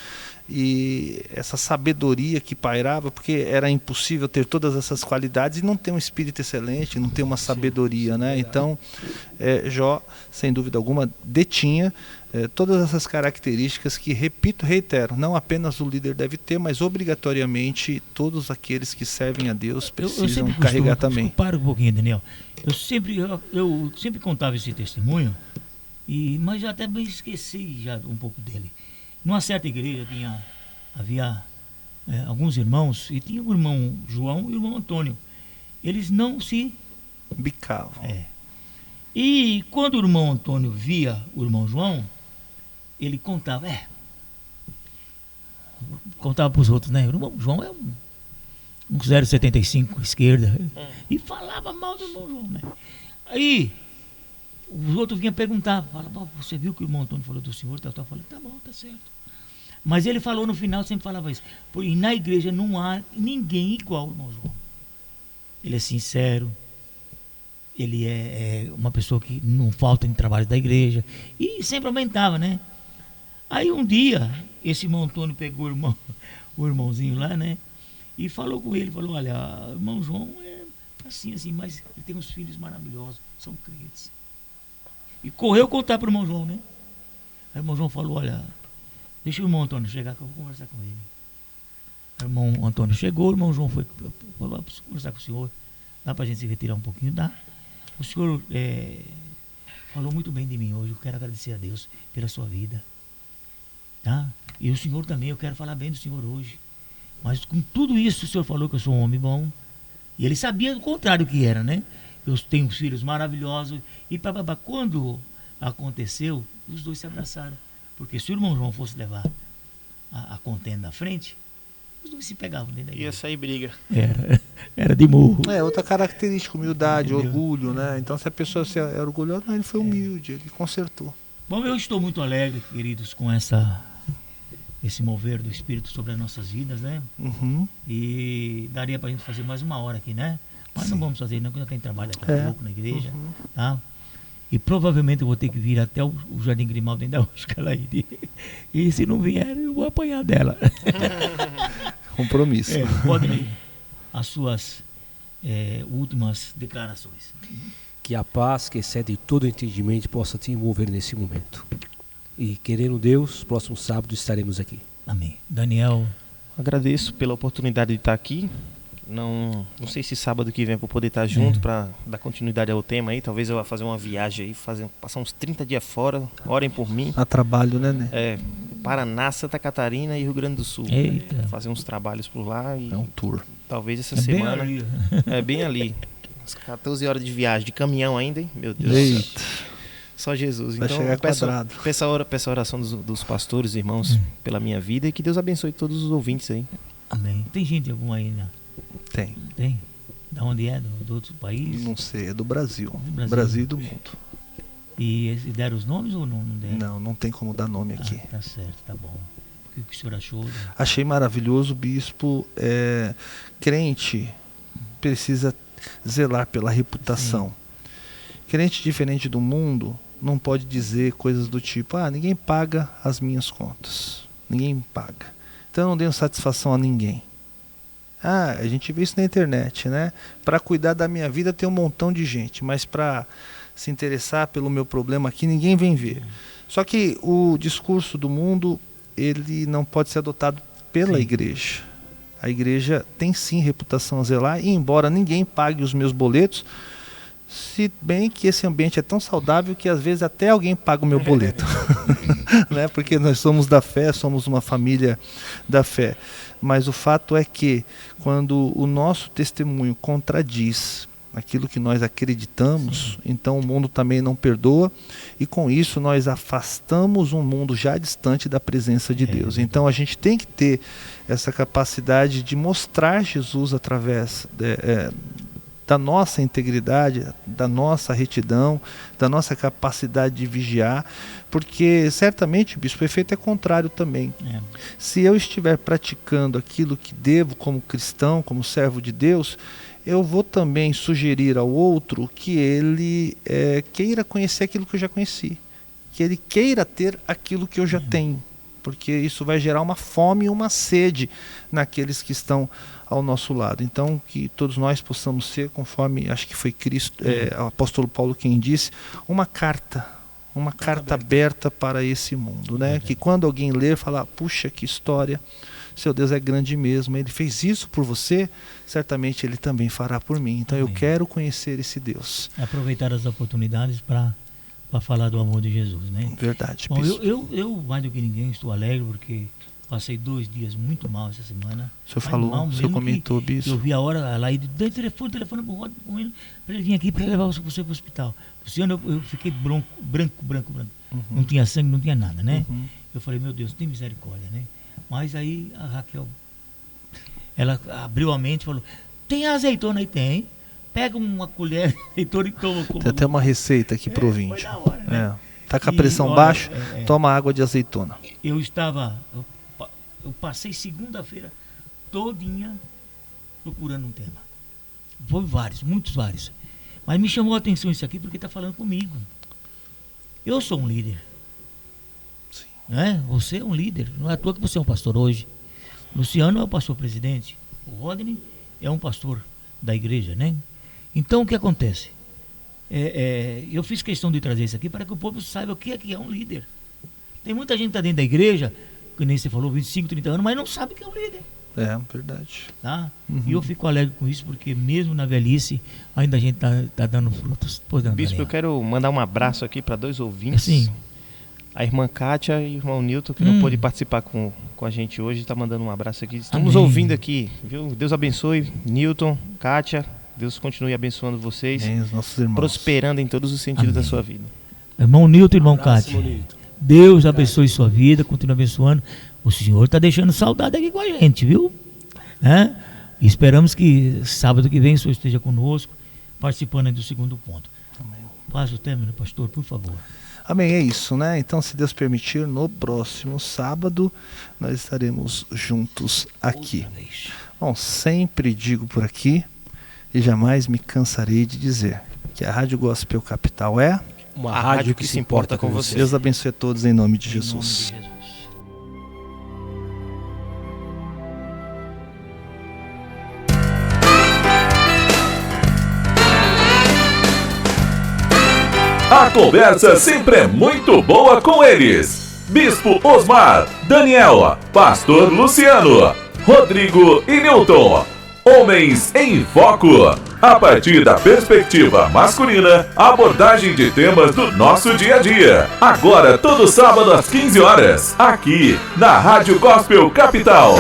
e essa sabedoria que pairava, porque era impossível ter todas essas qualidades e não ter um espírito excelente, não ter uma sabedoria, né? Então, Jó, sem dúvida alguma, detinha todas essas características que, repito, reitero, não apenas o líder deve ter, mas obrigatoriamente todos aqueles que servem a Deus precisam carregar também. Para um pouquinho, Daniel. Eu sempre contava esse testemunho, mas já até bem esqueci já um pouco dele. Numa certa igreja havia alguns irmãos, e tinha o irmão João e o irmão Antônio. Eles não se bicavam. E quando o irmão Antônio via o irmão João, ele contava para os outros, né? O irmão João é um 0,75 esquerda, e falava mal do irmão João, né? Aí os outros vinham perguntar, falavam, você viu que o irmão Antônio falou do senhor? Eu falei, tá bom, tá certo. Mas ele falou no final, sempre falava isso, e na igreja não há ninguém igual ao irmão João. Ele é sincero, ele é uma pessoa que não falta em trabalho da igreja, e sempre aumentava, né? Aí um dia, esse irmão Antônio pegou o irmãozinho lá, né? E falou com ele, falou, olha, o irmão João é assim, mas ele tem uns filhos maravilhosos, são crentes. E correu contar para o irmão João, né? Aí o irmão João falou, olha, deixa o irmão Antônio chegar que eu vou conversar com ele. Aí o irmão Antônio chegou, o irmão João falou, preciso conversar com o senhor, dá para a gente se retirar um pouquinho, dá. O senhor falou muito bem de mim hoje, eu quero agradecer a Deus pela sua vida. Tá? E o senhor também, eu quero falar bem do senhor hoje. Mas com tudo isso, o senhor falou que eu sou um homem bom. E ele sabia do contrário que era, né? Eu tenho filhos maravilhosos. E quando aconteceu, os dois se abraçaram. Porque se o irmão João fosse levar a contenda à frente, os dois se pegavam dentro da igreja. Ia sair briga. Era de murro. Outra característica, humildade, orgulho, né? Então se a pessoa é orgulhosa, não, ele foi humilde, ele consertou. Bom, eu estou muito alegre, queridos, com esse mover do Espírito sobre as nossas vidas, né? Uhum. E daria pra gente fazer mais uma hora aqui, né? Mas não vamos fazer, não, porque ainda tem trabalho aqui um pouco na igreja, tá? E provavelmente eu vou ter que vir até o Jardim Grimaldo ainda hoje, e se não vier, eu vou apanhar dela. Compromisso. Podem ir as suas últimas declarações. Que a paz que excede todo entendimento possa te envolver nesse momento. E querendo Deus, próximo sábado estaremos aqui. Amém. Daniel. Agradeço pela oportunidade de estar aqui. Não sei se sábado que vem eu vou poder estar junto para dar continuidade ao tema aí. Talvez eu vá fazer uma viagem aí, passar uns 30 dias fora. Orem por mim. A trabalho, né? Paraná, Santa Catarina e Rio Grande do Sul. Eita. Fazer uns trabalhos por lá. E é um tour. Talvez essa semana. Bem ali. Bem ali. Umas 14 horas de viagem, de caminhão ainda, hein? Meu Deus. Eita. Só Jesus. Vai então, chegar quadrado. Peço a oração dos pastores, irmãos, pela minha vida, e que Deus abençoe todos os ouvintes aí. Amém. Tem gente alguma aí, né? Tem. Tem? Da onde é? Do outro país? Não sei, é do Brasil. Brasil e do mundo. E deram os nomes ou não deram? Não tem como dar nome aqui. Tá certo, tá bom. O que o senhor achou? Achei maravilhoso, bispo. Crente precisa zelar pela reputação. Sim. Crente diferente do mundo não pode dizer coisas do tipo, ninguém paga as minhas contas. Ninguém paga. Então eu não dei satisfação a ninguém. A gente vê isso na internet, né? Para cuidar da minha vida tem um montão de gente, mas para se interessar pelo meu problema aqui, ninguém vem ver. Só que o discurso do mundo, ele não pode ser adotado pela igreja. A igreja tem sim reputação a zelar, e embora ninguém pague os meus boletos, se bem que esse ambiente é tão saudável que às vezes até alguém paga o meu boleto. Né? Porque nós somos da fé, somos uma família da fé. Mas o fato é que quando o nosso testemunho contradiz aquilo que nós acreditamos, então o mundo também não perdoa, e com isso nós afastamos um mundo já distante da presença de Deus. Então a gente tem que ter essa capacidade de mostrar Jesus através da nossa integridade, da nossa retidão, da nossa capacidade de vigiar, porque certamente, bispo, o efeito é contrário também. Se eu estiver praticando aquilo que devo como cristão, como servo de Deus, eu vou também sugerir ao outro que ele queira conhecer aquilo que eu já conheci, que ele queira ter aquilo que eu já tenho, porque isso vai gerar uma fome e uma sede naqueles que estão ao nosso lado. Então, que todos nós possamos ser, conforme acho que foi Cristo, o apóstolo Paulo quem disse, uma carta aberta para esse mundo, né? Que quando alguém ler, falar, puxa, que história seu Deus é grande mesmo, Ele fez isso por você, certamente Ele também fará por mim. Então eu quero conhecer esse Deus. Aproveitar as oportunidades para falar do amor de Jesus, né? Verdade. Bom, eu mais do que ninguém estou alegre porque passei 2 dias muito mal essa semana. O senhor falou, o senhor comentou, bispo. Eu vi a hora lá e dei telefone pro Rod para ele vir aqui para levar você para o hospital. Luciano, eu fiquei branco. Não tinha sangue, não tinha nada, né? Eu falei, meu Deus, tem misericórdia, né? Mas aí a Raquel, ela abriu a mente e falou, tem azeitona aí? Tem. Pega uma colher de azeitona e toma. Tem até uma receita aqui pro ouvinte. Foi da hora, né? Tá com a pressão baixa, toma água de azeitona. Eu passei segunda-feira todinha procurando um tema. Foi muitos vários. Mas me chamou a atenção isso aqui porque está falando comigo. Eu sou um líder. Sim. Né? Você é um líder. Não é à toa que você é um pastor hoje. Luciano é o pastor presidente. O Rodney é um pastor da igreja, né? Então o que acontece? Eu fiz questão de trazer isso aqui para que o povo saiba o que é um líder. Tem muita gente que está dentro da igreja, que nem você falou, 25, 30 anos, mas não sabe que é um líder. É, verdade. Tá? E eu fico alegre com isso, porque mesmo na velhice, ainda a gente tá dando frutos. Bispo, eu quero mandar um abraço aqui para 2 ouvintes. Sim. A irmã Kátia e o irmão Newton, que não pôde participar com a gente hoje, está mandando um abraço aqui. Estamos ouvindo aqui, viu? Deus abençoe, Newton, Kátia. Deus continue abençoando vocês. Os nossos irmãos. Prosperando em todos os sentidos da sua vida. Irmão Newton e irmão Kátia. Deus abençoe sua vida, continue abençoando. O Senhor está deixando saudade aqui com a gente, viu? E esperamos que sábado que vem o Senhor esteja conosco, participando aí do segundo ponto. Amém. Faz o término, pastor, por favor. Amém, é isso, né? Então, se Deus permitir, no próximo sábado, nós estaremos juntos aqui. Bom, sempre digo por aqui, e jamais me cansarei de dizer, que a Rádio Gospel Capital é uma rádio que se importa com você. Deus abençoe a todos em nome de Jesus. A conversa sempre é muito boa com eles. Bispo Osmar, Daniel, Pastor Luciano, Rodrigo e Newton. Homens em Foco. A partir da perspectiva masculina, a abordagem de temas do nosso dia a dia. Agora, todo sábado às 15 horas, aqui na Rádio Gospel Capital.